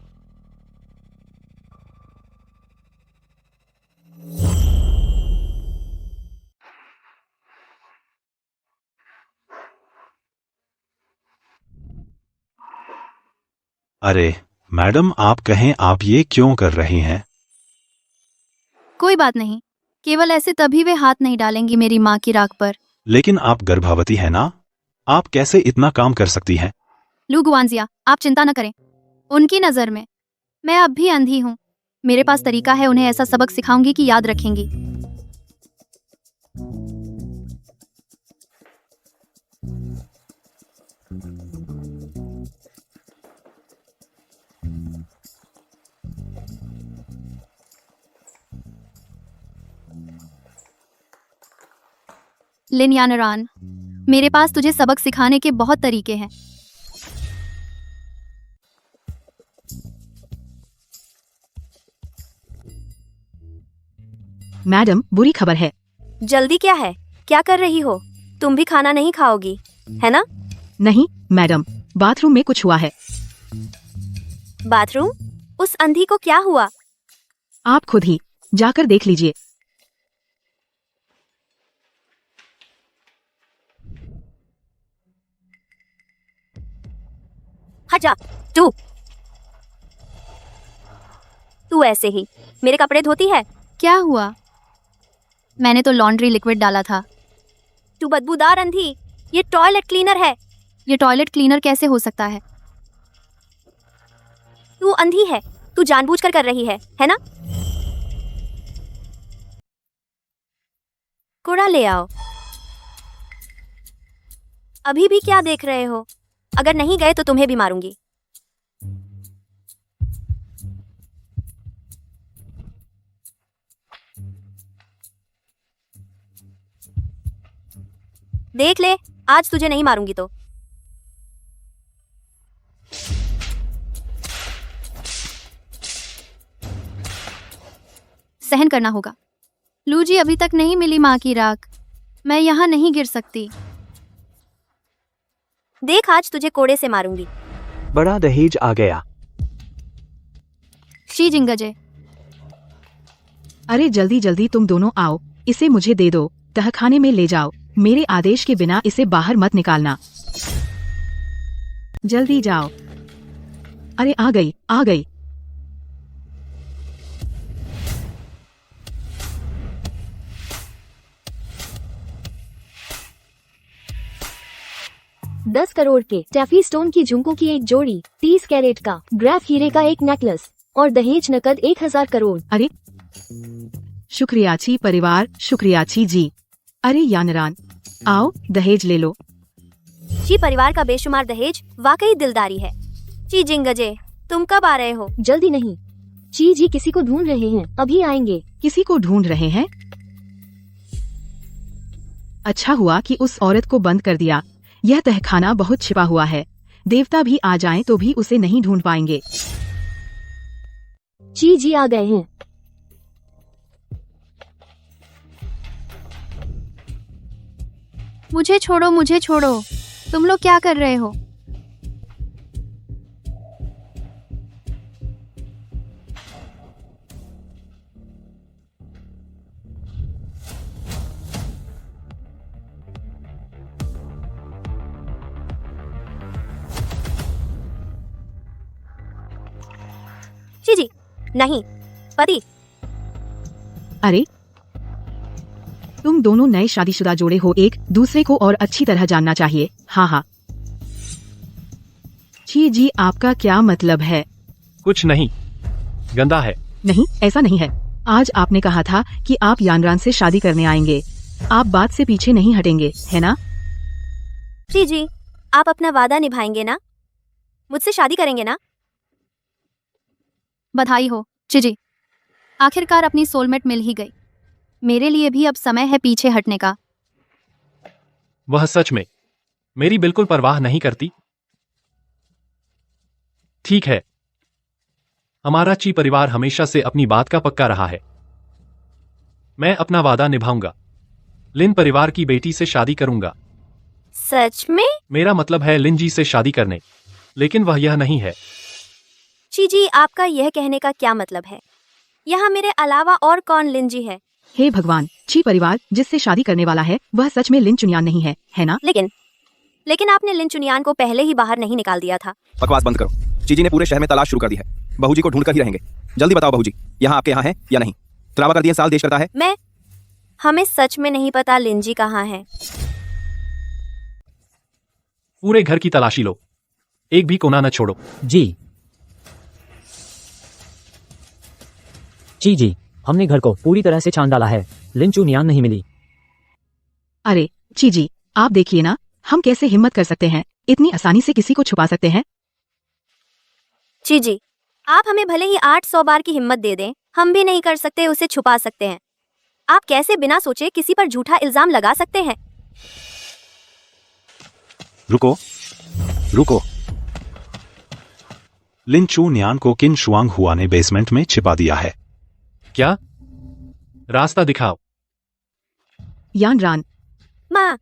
अरे मैडम, आप कहें आप ये क्यों कर रही हैं? कोई बात नहीं, केवल ऐसे तभी वे हाथ नहीं डालेंगी मेरी माँ की राख पर। लेकिन आप गर्भवती हैं ना, आप कैसे इतना काम कर सकती हैं? लू गुआनजिया, आप चिंता न करें। उनकी नज़र में मैं अब भी अंधी हूँ। मेरे पास तरीका है, उन्हें ऐसा सबक सिखाऊंगी कि याद रखेंगी। लिन यानरान, मेरे पास तुझे सबक सिखाने के बहुत तरीके हैं। मैडम, बुरी खबर है। जल्दी क्या है? क्या कर रही हो? तुम भी खाना नहीं खाओगी, है ना? नहीं मैडम, बाथरूम में कुछ हुआ है। बाथरूम? उस अंधी को क्या हुआ? आप खुद ही जाकर देख लीजिए। हट जा। तू ऐसे ही मेरे कपड़े धोती है? क्या हुआ? मैंने तो लॉन्ड्री लिक्विड डाला था। तू बदबूदार अंधी, ये टॉयलेट क्लीनर है। ये टॉयलेट क्लीनर कैसे हो सकता है? तू अंधी है, तू जानबूझकर कर रही है ना? कूड़ा ले आओ। अभी भी क्या देख रहे हो? अगर नहीं गए तो तुम्हें भी मारूंगी। देख ले, आज तुझे नहीं मारूंगी तो। सहन करना होगा। लू जी, अभी तक नहीं मिली माँ की राख। मैं यहाँ नहीं गिर सकती। देख, आज तुझे कोड़े से मारूंगी। बड़ा दहेज आ गया। शी जिंगजे। अरे जल्दी जल्दी तुम दोनों आओ, इसे मुझे दे दो, तहखाने में ले जाओ। मेरे आदेश के बिना इसे बाहर मत निकालना। जल्दी जाओ। अरे आ गई, आ गई। दस करोड़ के टैफी स्टोन की झुमकों की एक जोड़ी, 30 कैरेट का ग्राफ हीरे का एक नेकलेस और दहेज नकद 1000 करोड़। अरे शुक्रिया ची परिवार, शुक्रिया ची जी। अरे यानरान, आओ दहेज ले लो। ची परिवार का बेशुमार दहेज वाकई दिलदारी है। ची जिंगजे, तुम कब आ रहे हो? जल्दी नहीं, ची जी किसी को ढूंढ रहे हैं, अभी आएंगे। किसी को ढूंढ रहे हैं? अच्छा हुआ कि उस औरत को बंद कर दिया। यह तहखाना बहुत छिपा हुआ है, देवता भी आ जाएं तो भी उसे नहीं ढूंढ पाएंगे। ची जी आ गए हैं। मुझे छोड़ो, मुझे छोड़ो। तुम लोग क्या कर रहे हो? जी नहीं, पति। अरे तुम दोनों नए शादीशुदा जोड़े हो, एक दूसरे को और अच्छी तरह जानना चाहिए। हाँ हाँ। जी आपका क्या मतलब है? कुछ नहीं, गंदा है। नहीं, ऐसा नहीं है। आज आपने कहा था कि आप यानरान से शादी करने आएंगे। आप बात से पीछे नहीं हटेंगे, है ना? जी आप अपना वादा निभाएंगे ना? मुझसे शादी करेंगे ना? बधाई हो चिजी, आखिरकार अपनी सोलमेट मिल ही गई। मेरे लिए भी अब समय है पीछे हटने का। वह सच में मेरी बिल्कुल परवाह नहीं करती। ठीक है, हमारा ची परिवार हमेशा से अपनी बात का पक्का रहा है। मैं अपना वादा निभाऊंगा। लिन परिवार की बेटी से शादी करूंगा। सच में? मेरा मतलब है लिन जी से शादी करने, लेकिन वह यह नहीं है। जी आपका यह कहने का क्या मतलब है? यहाँ मेरे अलावा और कौन लिन जी है? हे भगवान, ची परिवार जिससे शादी करने वाला है वह सच में लिन चुनियान नहीं है ना? लेकिन आपने लिन चुनियान को पहले ही बाहर नहीं निकाल दिया था। बकवास बंद करो। चीजी ने पूरे शहर में तलाश शुरू कर दी है। बहू जी को ढूंढ कर ही रहेंगे। जल्दी बताओ बहू जी, यहाँ आपके यहाँ है या नहीं? तलावा कर दिया साल देश करता है। हमें सच में नहीं पता लिन जी कहाँ है। पूरे घर की तलाशी लो, एक भी कोना न छोड़ो। जी, हमने घर को पूरी तरह से छान डाला है। लिन चुनियान नहीं मिली। अरे जी आप देखिए ना, हम कैसे हिम्मत कर सकते हैं? इतनी आसानी से किसी को छुपा सकते हैं? जी आप हमें भले ही 800 बार की हिम्मत दे दें, हम भी नहीं कर सकते उसे छुपा सकते हैं। आप कैसे बिना सोचे किसी पर झूठा इल्जाम लगा सकते हैं? रुको। लिन चुनियान को किन शुआंग हुआ ने बेसमेंट में छिपा दिया है। क्या? रास्ता दिखाओ। यानरान। माँ,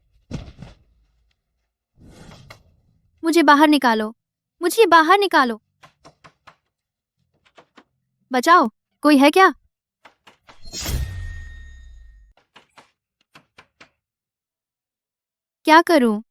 मुझे बाहर निकालो, मुझे बाहर निकालो। बचाओ, कोई है क्या? क्या करूं?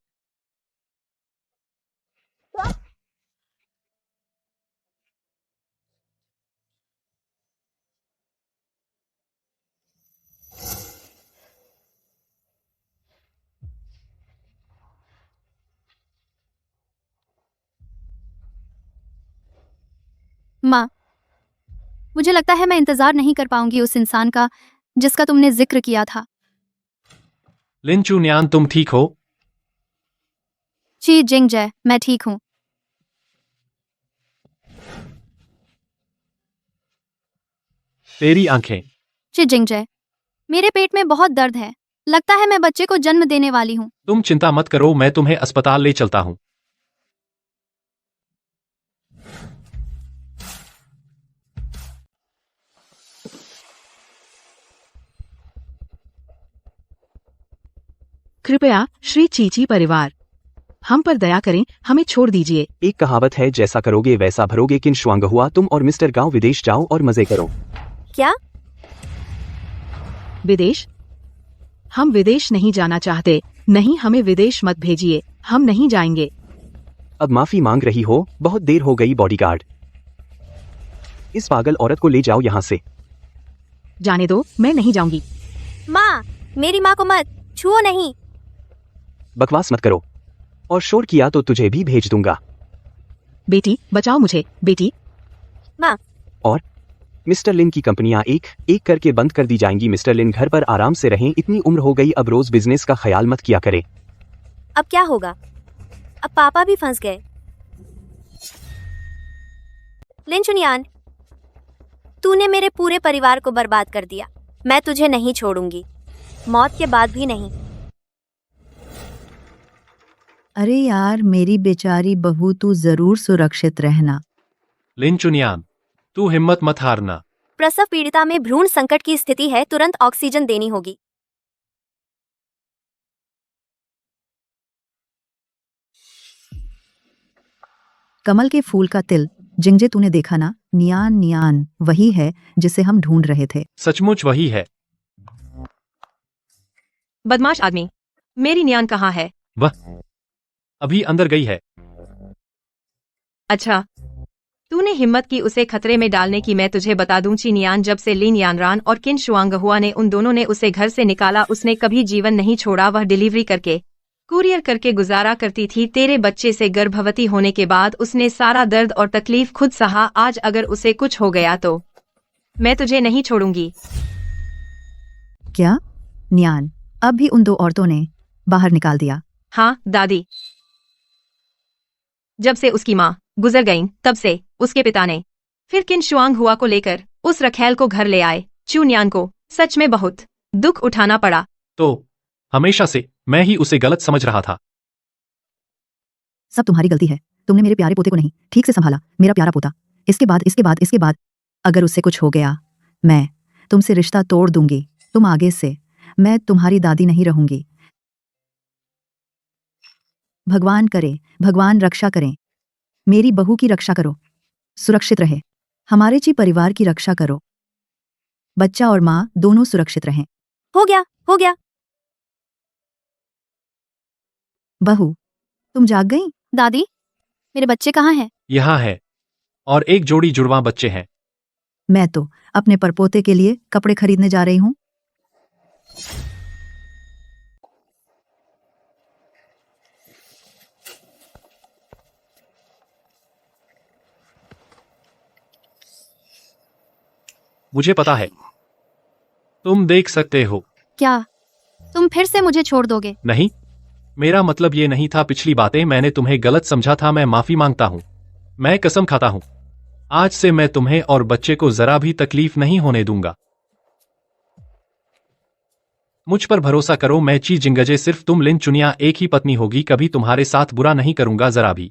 माँ, मुझे लगता है मैं इंतजार नहीं कर पाऊंगी उस इंसान का जिसका तुमने जिक्र किया था। लिन चुनियान, तुम ठीक हो? ची जिंग जय, मैं ठीक हूँ। तेरी आंखें। ची जिंग जय, मेरे पेट में बहुत दर्द है। लगता है मैं बच्चे को जन्म देने वाली हूँ। तुम चिंता मत करो, मैं तुम्हें अस्पताल ले चलता हूँ। कृपया श्री चीची परिवार, हम पर दया करें, हमें छोड़ दीजिए। एक कहावत है, जैसा करोगे वैसा भरोगे। किन शुआंग हुआ, तुम और मिस्टर गांव विदेश जाओ और मजे करो। क्या? विदेश? हम विदेश नहीं जाना चाहते। नहीं, हमें विदेश मत भेजिए, हम नहीं जाएंगे। अब माफी मांग रही हो? बहुत देर हो गई बॉडीगार्ड। इस पागल औरत को ले जाओ यहाँ से। जाने दो, मैं नहीं जाऊंगी। माँ, मेरी माँ को मत छुओ। नहीं। बकवास मत करो, और शोर किया तो तुझे भी भेज दूंगा। बेटी, बचाओ मुझे, बेटी। माँ। और मिस्टर लिन की कंपनियां एक एक करके बंद कर दी जाएंगी। मिस्टर लिन घर पर आराम से रहें, इतनी उम्र हो गई, अब रोज बिजनेस का ख्याल मत किया करें। अब क्या होगा? अब पापा भी फंस गए। लिन चुनियान, तूने मेरे पूरे परिवार को बर्बाद कर दिया। मैं तुझे नहीं छोड़ूंगी, मौत के बाद भी नहीं। अरे यार, मेरी बेचारी बहू, तू जरूर सुरक्षित रहना। लिन चुनियान, तू हिम्मत मत हारना। प्रसव पीड़िता में भ्रूण संकट की स्थिति है, तुरंत ऑक्सीजन देनी होगी। कमल के फूल का तिल, जिंगजे, तूने देखा ना? नियान नियान वही है जिसे हम ढूंढ रहे थे। सचमुच वही है। बदमाश आदमी, मेरी नियान कहाँ है? वह अभी अंदर गई है। अच्छा, तूने हिम्मत की उसे खतरे में डालने की। मैं तुझे बता दूं, चीनियान, जब से लिन यानरान और किन शुआंगहुआ ने उन दोनों ने उसे घर से निकाला, उसने कभी जीवन नहीं छोड़ा। वह डिलीवरी करके, कुरियर करके गुजारा करती थी। तेरे बच्चे से गर्भवती होने के बाद उसने सारा दर्द और तकलीफ खुद सहा। आज अगर उसे कुछ हो गया तो मैं तुझे नहीं छोड़ूंगी। क्या? नियान, अब भी उन दो औरतों ने बाहर निकाल दिया? हाँ दादी, जब से उसकी माँ गुजर गईं, तब से उसके पिता ने फिर किन शुआंग हुआ को लेकर उस रखैल को घर ले आए। चूनियान को सच में बहुत दुख उठाना पड़ा। तो हमेशा से मैं ही उसे गलत समझ रहा था। सब तुम्हारी गलती है। तुमने मेरे प्यारे पोते को नहीं ठीक से संभाला। मेरा प्यारा पोता, इसके बाद अगर उससे कुछ हो गया, मैं तुमसे रिश्ता तोड़ दूंगी। तुम आगे से मैं तुम्हारी दादी नहीं रहूंगी। भगवान करे, भगवान रक्षा करें। मेरी बहू की रक्षा करो, सुरक्षित रहे। हमारे ची परिवार की रक्षा करो, बच्चा और माँ दोनों सुरक्षित रहें। हो गया, हो गया। बहू, तुम जाग गई? दादी, मेरे बच्चे कहाँ हैं? यहाँ है, और एक जोड़ी जुड़वा बच्चे हैं। मैं तो अपने परपोते के लिए कपड़े खरीदने जा रही हूँ। मुझे पता है, तुम देख सकते हो। क्या तुम फिर से मुझे छोड़ दोगे? नहीं, मेरा मतलब ये नहीं था। पिछली बातें मैंने तुम्हें गलत समझा था। मैं माफी मांगता हूँ। मैं कसम खाता हूँ, आज से मैं तुम्हें और बच्चे को जरा भी तकलीफ नहीं होने दूंगा। मुझ पर भरोसा करो। मैं ची जिंगजे, सिर्फ तुम लिन चुनिया एक ही पत्नी होगी। कभी तुम्हारे साथ बुरा नहीं करूंगा, जरा भी।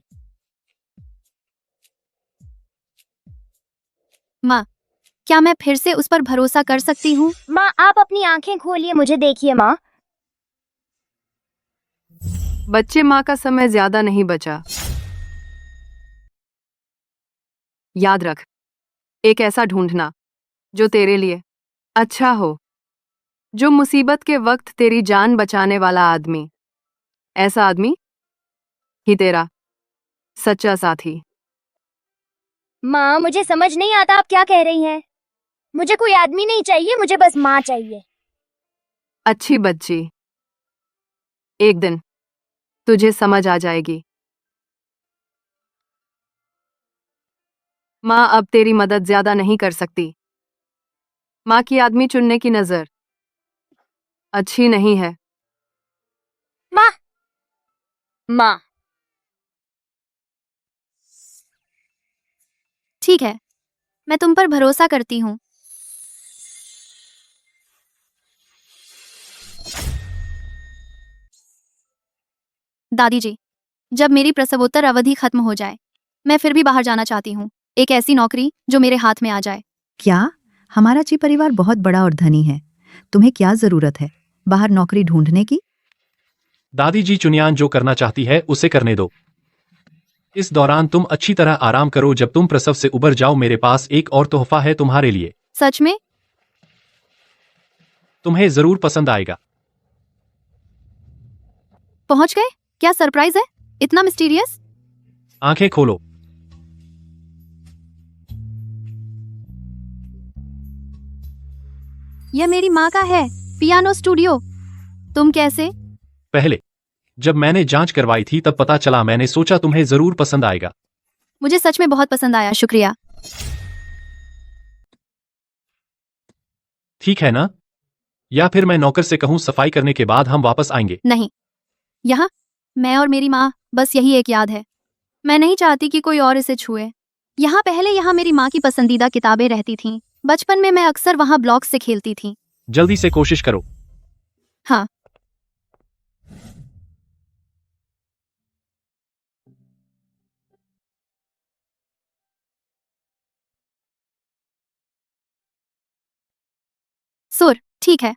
माँ, क्या मैं फिर से उस पर भरोसा कर सकती हूँ? माँ, आप अपनी आंखें खोलिए, मुझे देखिए। माँ, बच्चे, माँ का समय ज्यादा नहीं बचा। याद रख, एक ऐसा ढूंढना जो तेरे लिए अच्छा हो, जो मुसीबत के वक्त तेरी जान बचाने वाला आदमी। ऐसा आदमी ही तेरा सच्चा साथी। माँ, मुझे समझ नहीं आता आप क्या कह रही हैं। मुझे कोई आदमी नहीं चाहिए, मुझे बस माँ चाहिए। अच्छी बच्ची, एक दिन तुझे समझ आ जाएगी। माँ अब तेरी मदद ज्यादा नहीं कर सकती। माँ की आदमी चुनने की नजर अच्छी नहीं है। माँ माँ ठीक है, मैं तुम पर भरोसा करती हूँ। दादी जी, जब मेरी प्रसवोत्तर अवधि खत्म हो जाए, मैं फिर भी बाहर जाना चाहती हूँ। एक ऐसी नौकरी जो मेरे हाथ में आ जाए। क्या? हमारा ची परिवार बहुत बड़ा और धनी है। तुम्हें क्या जरूरत है बाहर नौकरी ढूंढने की? दादी जी चुनियान जो करना चाहती है उसे करने दो। इस दौरान तुम अच्छी तरह आराम करो। जब तुम प्रसव से उबर जाओ, मेरे पास एक और तोहफा है तुम्हारे लिए। सच में? तुम्हें जरूर पसंद आएगा। पहुंच गए? क्या सरप्राइज है? इतना मिस्टीरियस? आंखें खोलो। यह मेरी माँ का है, पियानो स्टूडियो। तुम कैसे? पहले जब मैंने जांच करवाई थी तब पता चला। मैंने सोचा तुम्हें जरूर पसंद आएगा। मुझे सच में बहुत पसंद आया, शुक्रिया। ठीक है ना? या फिर मैं नौकर से कहूँ सफाई करने के बाद हम वापस आएंगे? नहीं, यहाँ मैं और मेरी माँ, बस यही एक याद है। मैं नहीं चाहती कि कोई और इसे छुए। यहाँ मेरी माँ की पसंदीदा किताबें रहती थीं। बचपन में मैं अक्सर वहाँ ब्लॉक्स से खेलती थी। जल्दी से कोशिश करो। हाँ। सुर ठीक है,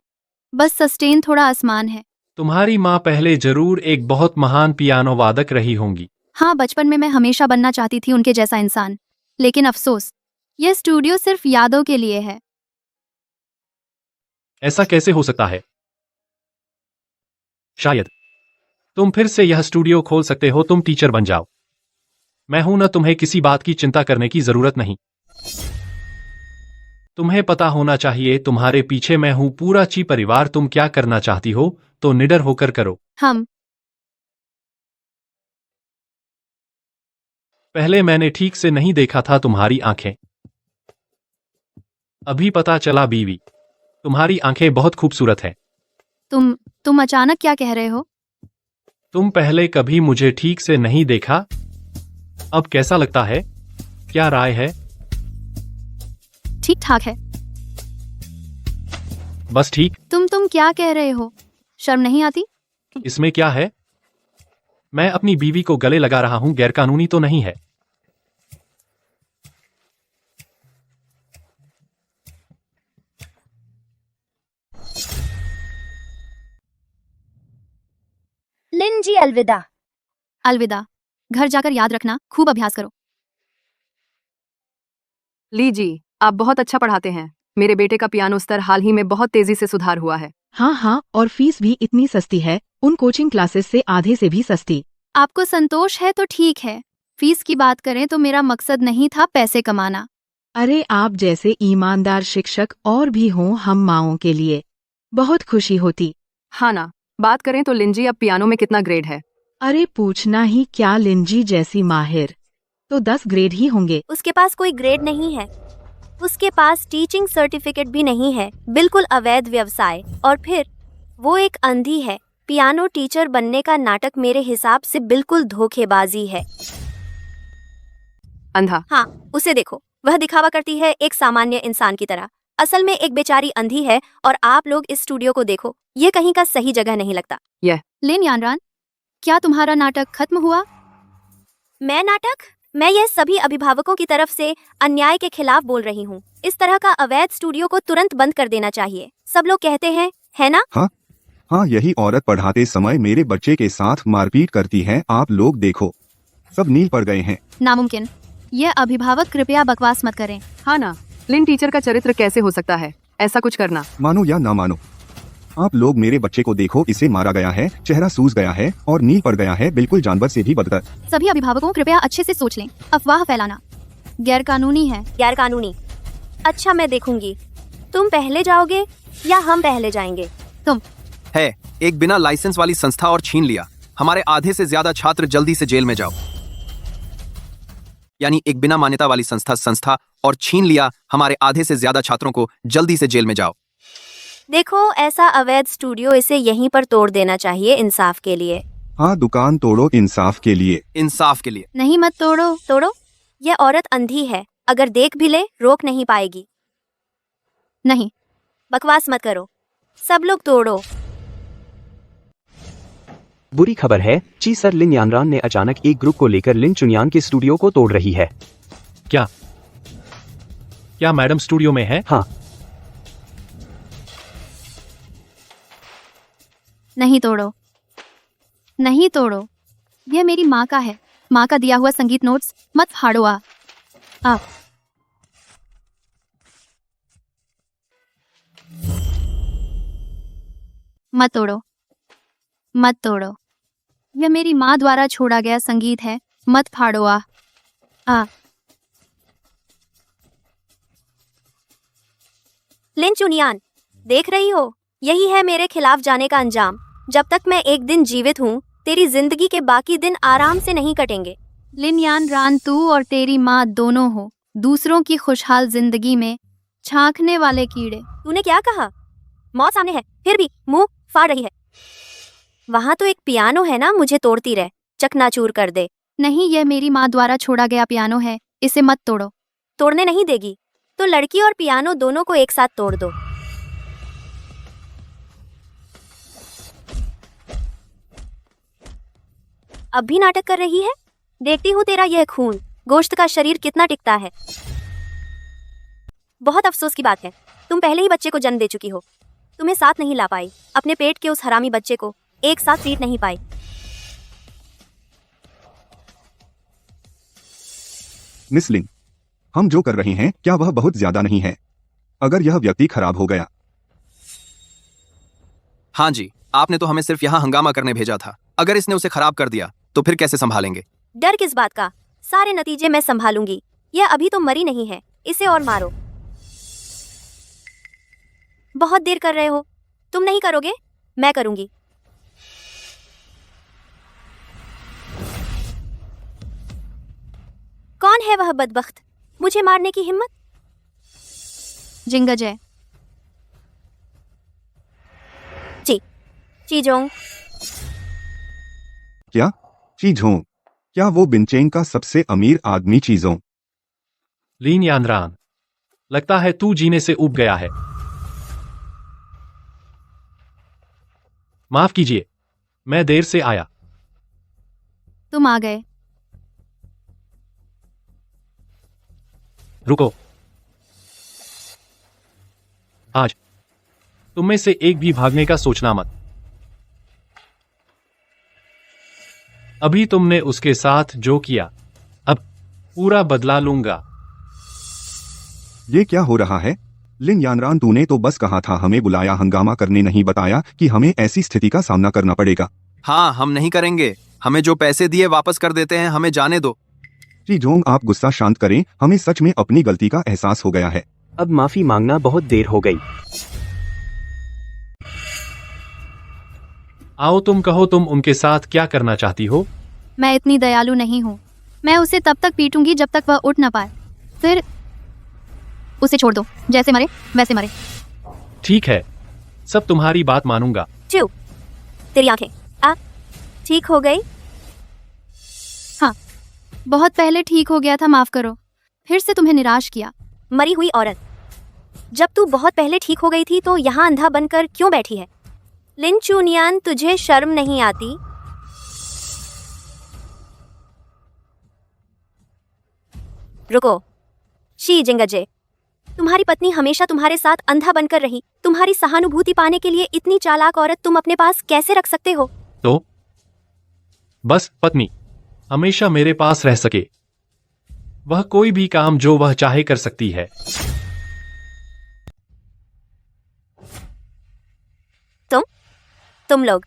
बस सस्टेन थोड़ा आसमान है। तुम्हारी माँ पहले जरूर एक बहुत महान पियानो वादक रही होंगी। हाँ, बचपन में मैं हमेशा बनना चाहती थी उनके जैसा इंसान। लेकिन अफसोस, यह स्टूडियो सिर्फ यादों के लिए है। ऐसा कैसे हो सकता है? शायद तुम फिर से यह स्टूडियो खोल सकते हो। तुम टीचर बन जाओ। मैं हूं ना, तुम्हें किसी बात की चिंता करने की जरूरत नहीं। तुम्हें पता होना चाहिए तुम्हारे पीछे मैं हूं, पूरा ची परिवार। तुम क्या करना चाहती हो तो निडर होकर करो। हम पहले मैंने ठीक से नहीं देखा था तुम्हारी आंखें। अभी पता चला बीवी, तुम्हारी आंखें बहुत खूबसूरत हैं। तुम अचानक क्या कह रहे हो? तुम पहले कभी मुझे ठीक से नहीं देखा। अब कैसा लगता है? क्या राय है? ठीक ठाक है। बस ठीक। तुम क्या कह रहे हो? शर्म नहीं आती? इसमें क्या है? मैं अपनी बीवी को गले लगा रहा हूं, गैरकानूनी तो नहीं है। लिन जी अलविदा। अलविदा। घर जाकर याद रखना, खूब अभ्यास करो। ली जी, आप बहुत अच्छा पढ़ाते हैं। मेरे बेटे का पियानो स्तर हाल ही में बहुत तेजी से सुधार हुआ है। हाँ हाँ, और फीस भी इतनी सस्ती है, उन कोचिंग क्लासेस से आधे से भी सस्ती। आपको संतोष है तो ठीक है। फीस की बात करें तो मेरा मकसद नहीं था पैसे कमाना। अरे आप जैसे ईमानदार शिक्षक और भी हों हम माओं के लिए बहुत खुशी होती। हाँ ना, बात करें तो लिंजी अब पियानो में कितना ग्रेड है? अरे पूछना ही क्या, लिंजी जैसी माहिर तो 10 ग्रेड ही होंगे। उसके पास कोई ग्रेड नहीं है। उसके पास टीचिंग सर्टिफिकेट भी नहीं है। बिल्कुल अवैध व्यवसाय। और फिर वो एक अंधी है। पियानो टीचर बनने का नाटक मेरे हिसाब से बिल्कुल धोखेबाजी है। अंधा? हाँ, उसे देखो, वह दिखावा करती है एक सामान्य इंसान की तरह। असल में एक बेचारी अंधी है। और आप लोग इस स्टूडियो को देखो, ये कहीं का सही जगह नहीं लगता। लिन यानरान, क्या तुम्हारा नाटक खत्म हुआ? मैं नाटक? मैं यह सभी अभिभावकों की तरफ से अन्याय के खिलाफ बोल रही हूँ। इस तरह का अवैध स्टूडियो को तुरंत बंद कर देना चाहिए। सब लोग कहते हैं, है ना? हाँ, यही औरत पढ़ाते समय मेरे बच्चे के साथ मारपीट करती है। आप लोग देखो, सब नील पड़ गए हैं। नामुमकिन। यह अभिभावक कृपया बकवास मत करें। हाँ ना, लिन टीचर का चरित्र कैसे हो सकता है ऐसा कुछ करना? मानो या ना मानो, आप लोग मेरे बच्चे को देखो, इसे मारा गया है, चेहरा सूज गया है और नील पड़ गया है, बिल्कुल जानवर से भी बदतर। सभी अभिभावकों कृपया अच्छे से सोच लें। अफवाह फैलाना गैरकानूनी है। गैरकानूनी? अच्छा, मैं देखूंगी। तुम पहले जाओगे या हम पहले जाएंगे? तुम। है एक बिना लाइसेंस वाली संस्था और छीन लिया। हमारे आधे से ज्यादा छात्र जल्दी से जेल में जाओ। यानी एक बिना मान्यता वाली संस्था और छीन लिया हमारे आधे से ज्यादा छात्रों को। जल्दी से जेल में जाओ। देखो, ऐसा अवैध स्टूडियो, इसे यहीं पर तोड़ देना चाहिए इंसाफ के लिए। हाँ, दुकान तोड़ो इंसाफ के लिए। इंसाफ के लिए नहीं, मत तोड़ो। तोड़ो। यह औरत अंधी है, अगर देख भी ले रोक नहीं पाएगी। नहीं, बकवास मत करो, सब लोग तोड़ो। बुरी खबर है, ची सर लिन यानरान ने अचानक एक ग्रुप को लेकर लिन चुनियान के स्टूडियो को तोड़ रही है। क्या मैडम स्टूडियो में है? हाँ। नहीं तोड़ो, नहीं तोड़ो। यह मेरी माँ का है, माँ का दिया हुआ संगीत नोट्स। मत फाड़ो। आप मत तोड़ो, मत तोड़ो। यह मेरी माँ द्वारा छोड़ा गया संगीत है, मत फाड़ो। लिन चुनियान, देख रही हो, यही है मेरे खिलाफ जाने का अंजाम। जब तक मैं एक दिन जीवित हूँ, तेरी जिंदगी के बाकी दिन आराम से नहीं कटेंगे। लिन यानरान, तू और तेरी माँ दोनों हो दूसरों की खुशहाल जिंदगी में झांकने वाले कीड़े। तूने क्या कहा? मौत सामने है, फिर भी मुंह फाड़ रही है। वहाँ तो एक पियानो है ना, मुझे तोड़ती रह, चकनाचूर कर दे। नहीं, यह मेरी माँ द्वारा छोड़ा गया पियानो है, इसे मत तोड़ो। तोड़ने नहीं देगी तो लड़की और पियानो दोनों को एक साथ तोड़ दो। अब भी नाटक कर रही है? देखती हूँ तेरा यह खून गोश्त का शरीर कितना टिकता है। बहुत अफसोस की बात है, तुम पहले ही बच्चे को जन्म दे चुकी हो। तुम्हें साथ नहीं ला पाई, अपने पेट के उस हरामी बच्चे को एक साथ फीड नहीं पाई। मिस लिन, हम जो कर रहे हैं क्या वह बहुत ज्यादा नहीं है? अगर यह व्यक्ति खराब हो गया? हाँ जी, आपने तो हमें सिर्फ यहाँ हंगामा करने भेजा था। अगर इसने उसे खराब कर दिया तो फिर कैसे संभालेंगे? डर किस बात का, सारे नतीजे मैं संभालूंगी। यह अभी तो मरी नहीं है, इसे और मारो। बहुत देर कर रहे हो, तुम नहीं करोगे, मैं करूंगी। कौन है वह बदबख्त, मुझे मारने की हिम्मत? जिंगजय। चीजोंग। क्या? चीजों? क्या वो बिनचेंग का सबसे अमीर आदमी चीजों? लिन यानरान, लगता है तू जीने से ऊब गया है। माफ कीजिए, मैं देर से आया। तुम आ गए। रुको, आज तुम में से एक भी भागने का सोचना मत। अभी तुमने उसके साथ जो किया, अब पूरा बदला लूंगा। ये क्या हो रहा है? लिन यानरान, तूने तो बस कहा था हमें बुलाया, हंगामा करने नहीं बताया कि हमें ऐसी स्थिति का सामना करना पड़ेगा। हाँ, हम नहीं करेंगे। हमें जो पैसे दिए वापस कर देते हैं, हमें जाने दो। चीजोंग, आप गुस्सा शांत करें, हमें सच में अपनी गलती का एहसास हो गया है। अब माफी मांगना बहुत देर हो गई। आओ, तुम कहो, तुम उनके साथ क्या करना चाहती हो? मैं इतनी दयालु नहीं हूँ। मैं उसे तब तक पीटूंगी जब तक वह उठ ना पाए, फिर उसे छोड़ दो, जैसे मरे वैसे मरे। ठीक है, सब तुम्हारी बात मानूंगा। चुप, तेरी आंखें ठीक हो गई? हाँ, बहुत पहले ठीक हो गया था, माफ करो, फिर से तुम्हें निराश किया। मरी हुई औरत, जब तू बहुत पहले ठीक हो गई थी तो यहाँ अंधा बनकर क्यों बैठी है? लिन चुनियान, तुझे शर्म नहीं आती? रुको, शी जिंगजे, तुम्हारी पत्नी हमेशा तुम्हारे साथ अंधा बनकर रही। तुम्हारी सहानुभूति पाने के लिए इतनी चालाक औरत तुम अपने पास कैसे रख सकते हो? तो बस पत्नी हमेशा मेरे पास रह सके। वह कोई भी काम जो वह चाहे कर सकती है। तुम लोग,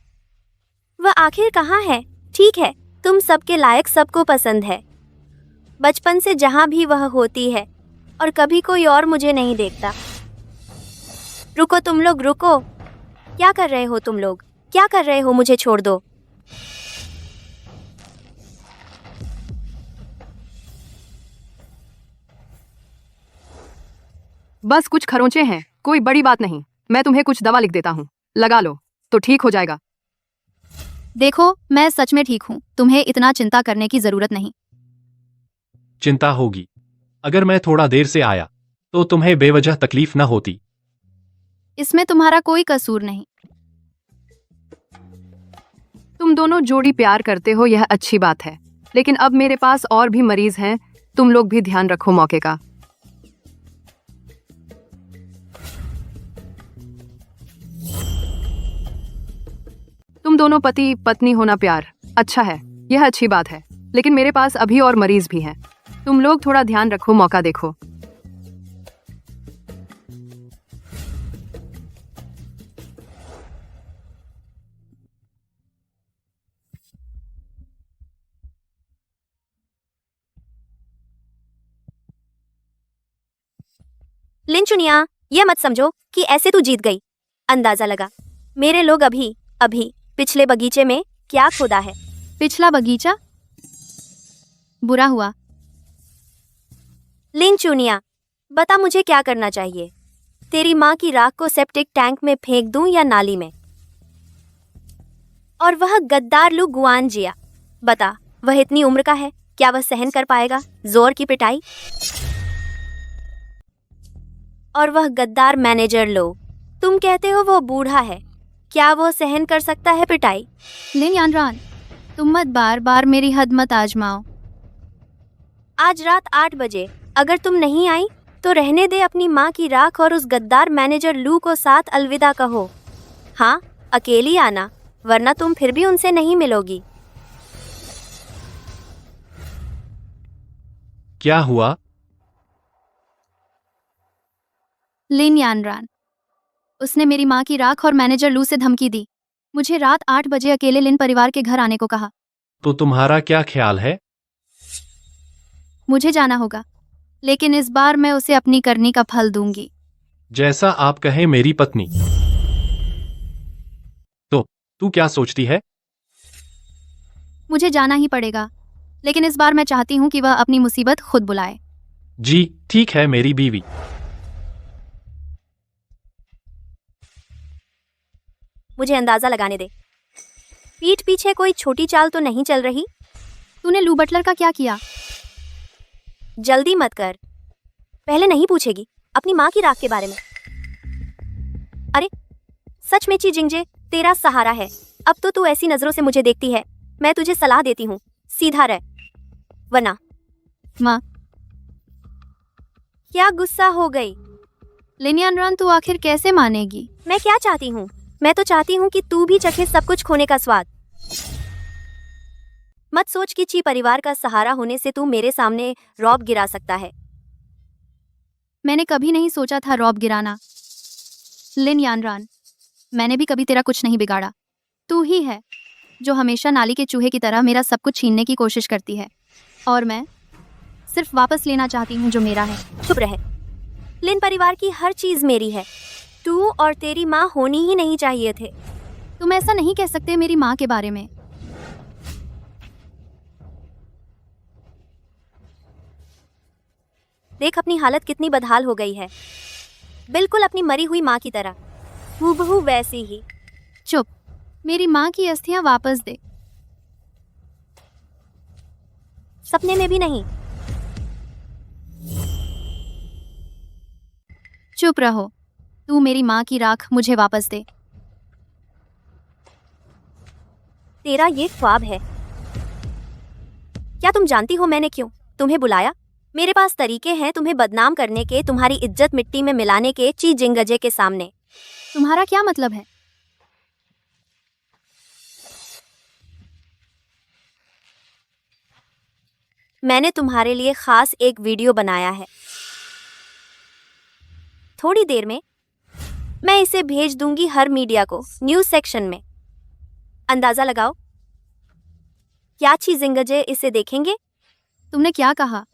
वह आखिर कहाँ है? ठीक है, तुम सबके लायक, सबको पसंद है। बचपन से जहां भी वह होती है और कभी कोई और मुझे नहीं देखता। रुको तुम लोग, रुको। क्या कर रहे हो तुम लोग? क्या कर रहे हो? मुझे छोड़ दो। बस कुछ खरोंचे हैं, कोई बड़ी बात नहीं। मैं तुम्हें कुछ दवा लिख देता हूँ, लगा लो तो ठीक हो जाएगा। देखो, मैं सच में ठीक हूँ, तुम्हें इतना चिंता करने की जरूरत नहीं। चिंता होगी। अगर मैं थोड़ा देर से आया तो तुम्हें बेवजह तकलीफ न होती। इसमें तुम्हारा कोई कसूर नहीं। तुम दोनों जोड़ी प्यार करते हो, यह अच्छी बात है, लेकिन अब मेरे पास और भी मरीज हैं, तुम लोग भी ध्यान रखो मौके का। तुम दोनों पति पत्नी होना प्यार अच्छा है, यह अच्छी बात है, लेकिन मेरे पास अभी और मरीज भी हैं। तुम लोग थोड़ा ध्यान रखो, मौका देखो। लिन चुनिया, ये मत समझो कि ऐसे तू जीत गई। अंदाजा लगा, मेरे लोग अभी अभी पिछले बगीचे में क्या खोदा है। पिछला बगीचा? बुरा हुआ। लिन चुनिया, बता मुझे क्या करना चाहिए? तेरी माँ की राख को सेप्टिक टैंक में फेंक दूं या नाली में? और वह गद्दार लू गुआन जिया, बता, वह इतनी उम्र का है, क्या वह सहन कर पाएगा जोर की पिटाई? और वह गद्दार मैनेजर लो, तुम कहते हो वो बूढ़ा है, क्या वो सहन कर सकता है पिटाई? लिन यानरान, तुम मत बार बार मेरी हद मत आजमाओ। आज रात 8 बजे अगर तुम नहीं आई तो रहने दे अपनी माँ की राख और उस गद्दार मैनेजर लू को साथ अलविदा कहो। हाँ, अकेली आना, वरना तुम फिर भी उनसे नहीं मिलोगी। क्या हुआ? लिन यानरान, उसने मेरी माँ की राख और मैनेजर लू से धमकी दी, मुझे रात 8 बजे अकेले लिन परिवार के घर आने को कहा। तो तुम्हारा क्या ख्याल है? मुझे जाना होगा, लेकिन इस बार मैं उसे अपनी करनी का फल दूंगी। जैसा आप कहें मेरी पत्नी। तो तू क्या सोचती है? मुझे जाना ही पड़ेगा, लेकिन इस बार मैं चाहती हूँ कि वह अपनी मुसीबत खुद बुलाए। जी ठीक है मेरी बीवी। मुझे अंदाजा लगाने दे, पीठ पीछे कोई छोटी चाल तो नहीं चल रही? तूने लू बटलर का क्या किया? जल्दी मत कर, पहले नहीं पूछेगी अपनी माँ की राख के बारे में। अरे सच में ची जिंगजे तेरा सहारा है, अब तो तू ऐसी नजरों से मुझे देखती है, मैं तुझे सलाह देती हूँ, सीधा रह, वरना। माँ, क्या गुस्सा हो गई? लिन यानरान, तू आखिर कैसे मानेगी? मैं क्या चाहती हूँ? मैं तो चाहती हूँ कि तू भी चखे सब कुछ खोने का स्वाद। मत सोच कि ची परिवार का सहारा होने से तू मेरे सामने रौब गिरा सकता है। मैंने कभी नहीं सोचा था रौब गिराना। लिन यानरान, मैंने भी कभी तेरा कुछ नहीं बिगाड़ा। तू ही है जो हमेशा नाली के चूहे की तरह मेरा सब कुछ छीनने की कोशिश करती है, और मैं सिर्फ वापस लेना चाहती हूँ जो मेरा है। चुप रहे, लिन परिवार की हर चीज मेरी है, तू और तेरी माँ होनी ही नहीं चाहिए थे। तुम ऐसा नहीं कह सकते मेरी माँ के बारे में। देख अपनी हालत कितनी बदहाल हो गई है, बिल्कुल अपनी मरी हुई माँ की तरह, हूबहू वैसी ही। चुप, मेरी माँ की अस्थियां वापस दे। सपने में भी नहीं। चुप रहो, तू मेरी माँ की राख मुझे वापस दे। तेरा ये ख्वाब है। क्या तुम जानती हो मैंने क्यों तुम्हें बुलाया? मेरे पास तरीके हैं तुम्हें बदनाम करने के, तुम्हारी इज्जत मिट्टी में मिलाने के, ची जिंगजे के सामने। तुम्हारा क्या मतलब है? मैंने तुम्हारे लिए खास एक वीडियो बनाया है, थोड़ी देर में मैं इसे भेज दूंगी हर मीडिया को, न्यूज़ सेक्शन में। अंदाजा लगाओ, क्या ची जिंगजे इसे देखेंगे? तुमने क्या कहा?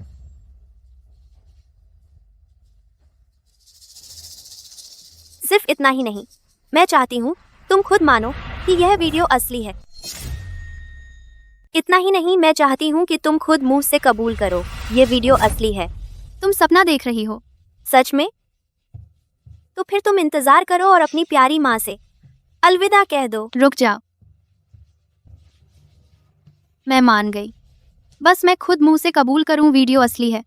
सिर्फ इतना ही नहीं, मैं चाहती हूँ तुम खुद मानो कि यह वीडियो असली है। इतना ही नहीं, मैं चाहती हूँ कि तुम खुद मुंह से कबूल करो, यह वीडियो असली है। तुम सपना देख रही हो। सच में? तो फिर तुम इंतजार करो और अपनी प्यारी माँ से अलविदा कह दो। रुक जाओ। मैं मान गई। बस मैं खुद मुंह से कबूल करूं वीडियो असली है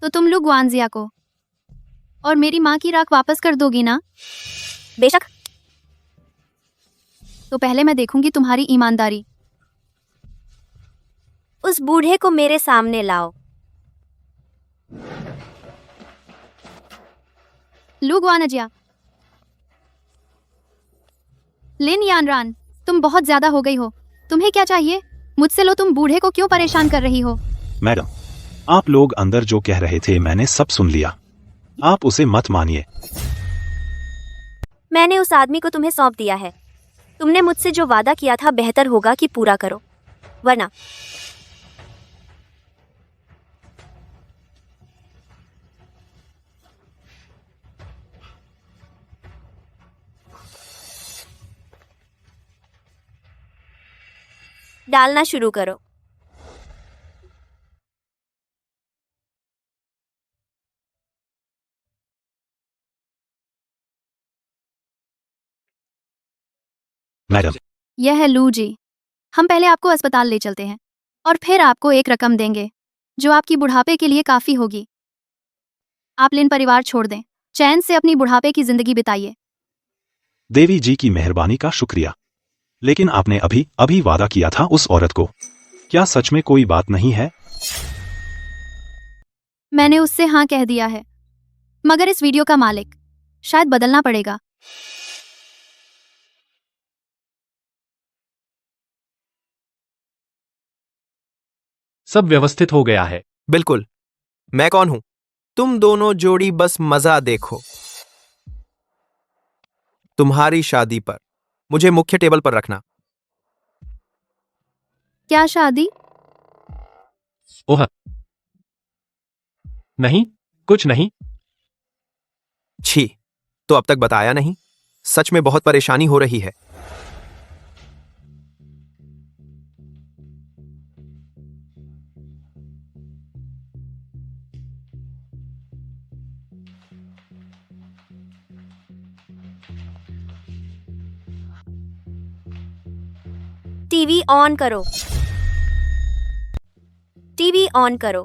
तो तुम लोग वांजिया को और मेरी माँ की राख वापस कर दोगी ना? बेशक। तो पहले मैं देखूंगी तुम्हारी ईमानदारी। उस बूढ़े को मेरे सामने लाओ। लू ग्वानजिया। लिन यानरान, तुम बहुत ज्यादा हो गई हो। तुम्हें क्या चाहिए? मुझसे लो। तुम बूढ़े को क्यों परेशान कर रही हो? मैडम, आप लोग अंदर जो कह रहे थे मैंने सब सुन लिया। आप उसे मत मानिए। मैंने उस आदमी को तुम्हें सौंप दिया है। तुमने मुझसे जो वादा किया था बेहतर होगा कि पूरा करो, वरना डालना शुरू करो। मैडम, यह है लू जी। हम पहले आपको अस्पताल ले चलते हैं और फिर आपको एक रकम देंगे जो आपकी बुढ़ापे के लिए काफी होगी। आप लिन परिवार छोड़ दें, चैन से अपनी बुढ़ापे की जिंदगी बिताइए। देवी जी की मेहरबानी का शुक्रिया, लेकिन आपने अभी अभी वादा किया था उस औरत को। क्या सच में कोई बात नहीं है? मैंने उससे हाँ कह दिया है, मगर इस वीडियो का मालिक शायद बदलना पड़ेगा। सब व्यवस्थित हो गया है। बिल्कुल। मैं कौन हूं? तुम दोनों जोड़ी बस मजा देखो। तुम्हारी शादी पर मुझे मुख्य टेबल पर रखना। क्या शादी? ओह नहीं, कुछ नहीं। छी, तो अब तक बताया नहीं। सच में बहुत परेशानी हो रही है। टीवी ऑन करो। टीवी ऑन करो।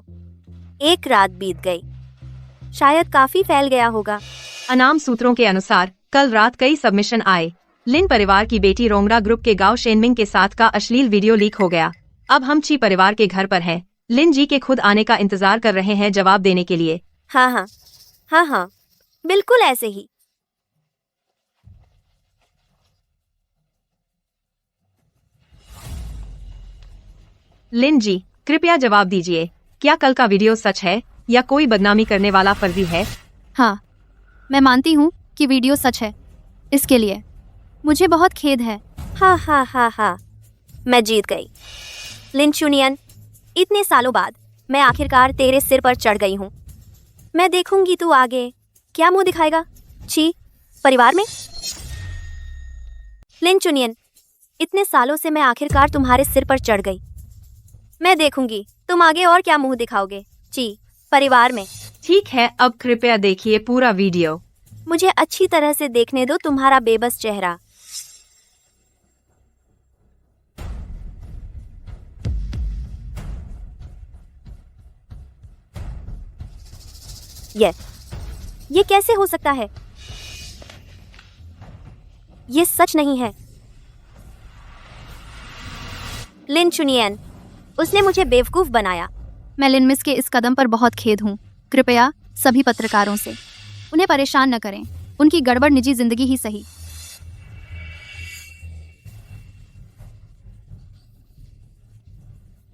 एक रात बीत गई। शायद काफी फैल गया होगा। अनाम सूत्रों के अनुसार कल रात कई सबमिशन आए। लिन परिवार की बेटी रोंगड़ा ग्रुप के गांव शेनमिंग के साथ का अश्लील वीडियो लीक हो गया। अब हम ची परिवार के घर पर हैं। लिन जी के खुद आने का इंतजार कर रहे हैं जवाब देने के लिए। हाँ हाँ हाँ हाँ, बिल्कुल ऐसे ही। लिन जी, कृपया जवाब दीजिए। क्या कल का वीडियो सच है या कोई बदनामी करने वाला फर्जी है? हाँ, मैं मानती हूँ कि वीडियो सच है। इसके लिए मुझे बहुत खेद है। हाँ हाँ हाँ हाँ, मैं जीत गई। लिन चुनियन, इतने सालों बाद मैं आखिरकार तेरे सिर पर चढ़ गई हूँ। मैं देखूंगी तू आगे क्या मुंह दिखाएगा ची परिवार में। लिन चुनियन, इतने सालों से मैं आखिरकार तुम्हारे सिर पर चढ़ गई। मैं देखूंगी तुम आगे और क्या मुंह दिखाओगे ची परिवार में। ठीक है, अब कृपया देखिए पूरा वीडियो। मुझे अच्छी तरह से देखने दो तुम्हारा बेबस चेहरा। ये कैसे हो सकता है? ये सच नहीं है। लिन चुनियन, उसने मुझे बेवकूफ बनाया। मैं लिन मिस के इस कदम पर बहुत खेद हूँ। कृपया सभी पत्रकारों से उन्हें परेशान न करें। उनकी गड़बड़ निजी जिंदगी ही सही।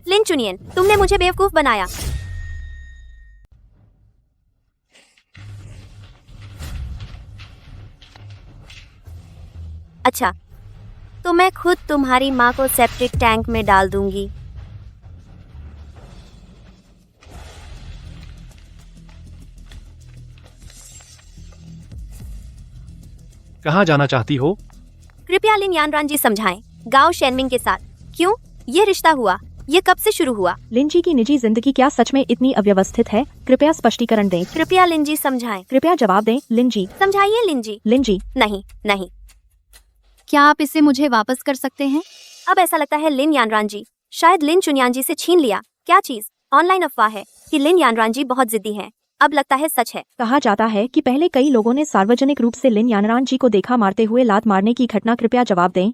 लिन चुनियन, तुमने मुझे बेवकूफ बनाया। अच्छा, तो मैं खुद तुम्हारी माँ को सेप्टिक टैंक में डाल दूंगी। कहाँ जाना चाहती हो? कृपया लिन यानरान जी समझाएं। गांव शेनमिंग के साथ क्यों ये रिश्ता हुआ? ये कब से शुरू हुआ? लिन जी की निजी जिंदगी क्या सच में इतनी अव्यवस्थित है? कृपया स्पष्टीकरण दें। कृपया लिन जी समझाएं। कृपया जवाब दें लिन जी। समझाइए लिन जी। लिन जी। नहीं नहीं। क्या आप इसे मुझे वापस कर सकते हैं? अब ऐसा लगता है लिन यानरान जी शायद लिन चुनियान जी से छीन लिया। क्या चीज? ऑनलाइन अफवाह है कि लिन यानरान जी बहुत जिद्दी हैं। अब लगता है सच है। कहा जाता है कि पहले कई लोगों ने सार्वजनिक रूप से लिन यानरान जी को देखा मारते हुए लात मारने की घटना। कृपया जवाब दें।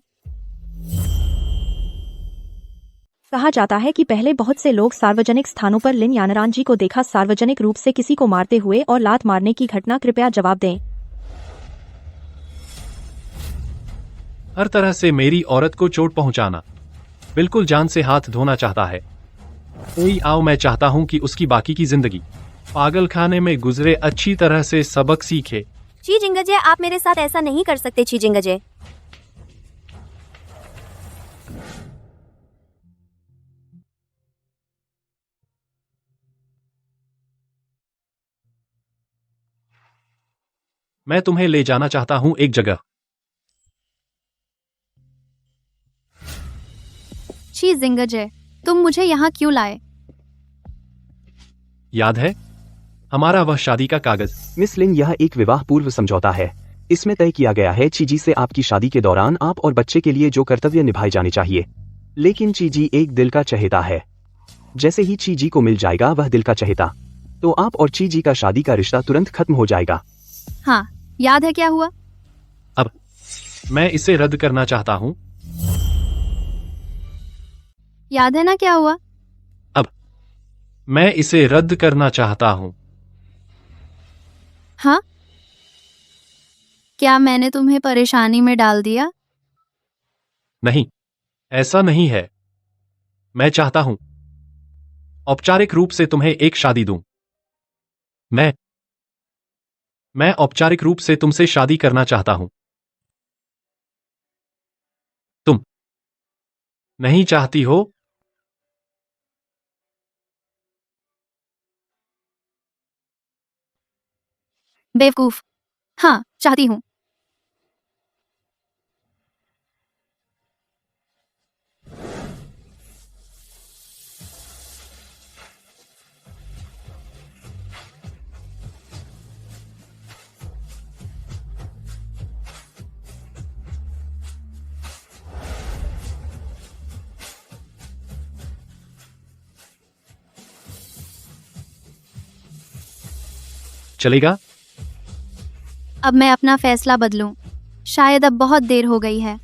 कहा जाता है कि पहले बहुत से लोग सार्वजनिक स्थानों पर लिन यानरान जी को देखा सार्वजनिक रूप से किसी को मारते हुए और लात मारने की घटना। कृपया जवाब दें। हर तरह से मेरी औरत को चोट पहुंचाना, बिल्कुल जान से हाथ धोना चाहता है। कोई आओ, मैं चाहता हूं कि उसकी बाकी की जिंदगी पागल खाने में गुजरे, अच्छी तरह से सबक सीखे। ची जिंगजे, आप मेरे साथ ऐसा नहीं कर सकते। ची जिंगजे, मैं तुम्हें ले जाना चाहता हूं एक जगह। ची जिंगजे, तुम मुझे यहाँ क्यों लाए? याद है हमारा वह शादी का कागज? मिस लिन, यह एक विवाह पूर्व समझौता है। इसमें तय किया गया है चीजी से आपकी शादी के दौरान आप और बच्चे के लिए जो कर्तव्य निभाए जाने चाहिए। लेकिन चीजी एक दिल का चहेता है। जैसे ही चीजी को मिल जाएगा वह दिल का चहेता, तो आप और चीजी का शादी का रिश्ता तुरंत खत्म हो जाएगा। हाँ, याद है क्या हुआ? अब मैं इसे रद्द करना चाहता हूं। याद है ना क्या हुआ? अब मैं इसे रद्द करना चाहता हूं। हाँ, क्या मैंने तुम्हें परेशानी में डाल दिया? नहीं, ऐसा नहीं है। मैं चाहता हूं औपचारिक रूप से तुम्हें एक शादी दूं। मैं औपचारिक रूप से तुमसे शादी करना चाहता हूं। तुम नहीं चाहती हो? बेवकूफ। हाँ, चाहती हूँ। चलेगा? अब मैं अपना फैसला बदलूं। शायद अब बहुत देर हो गई है।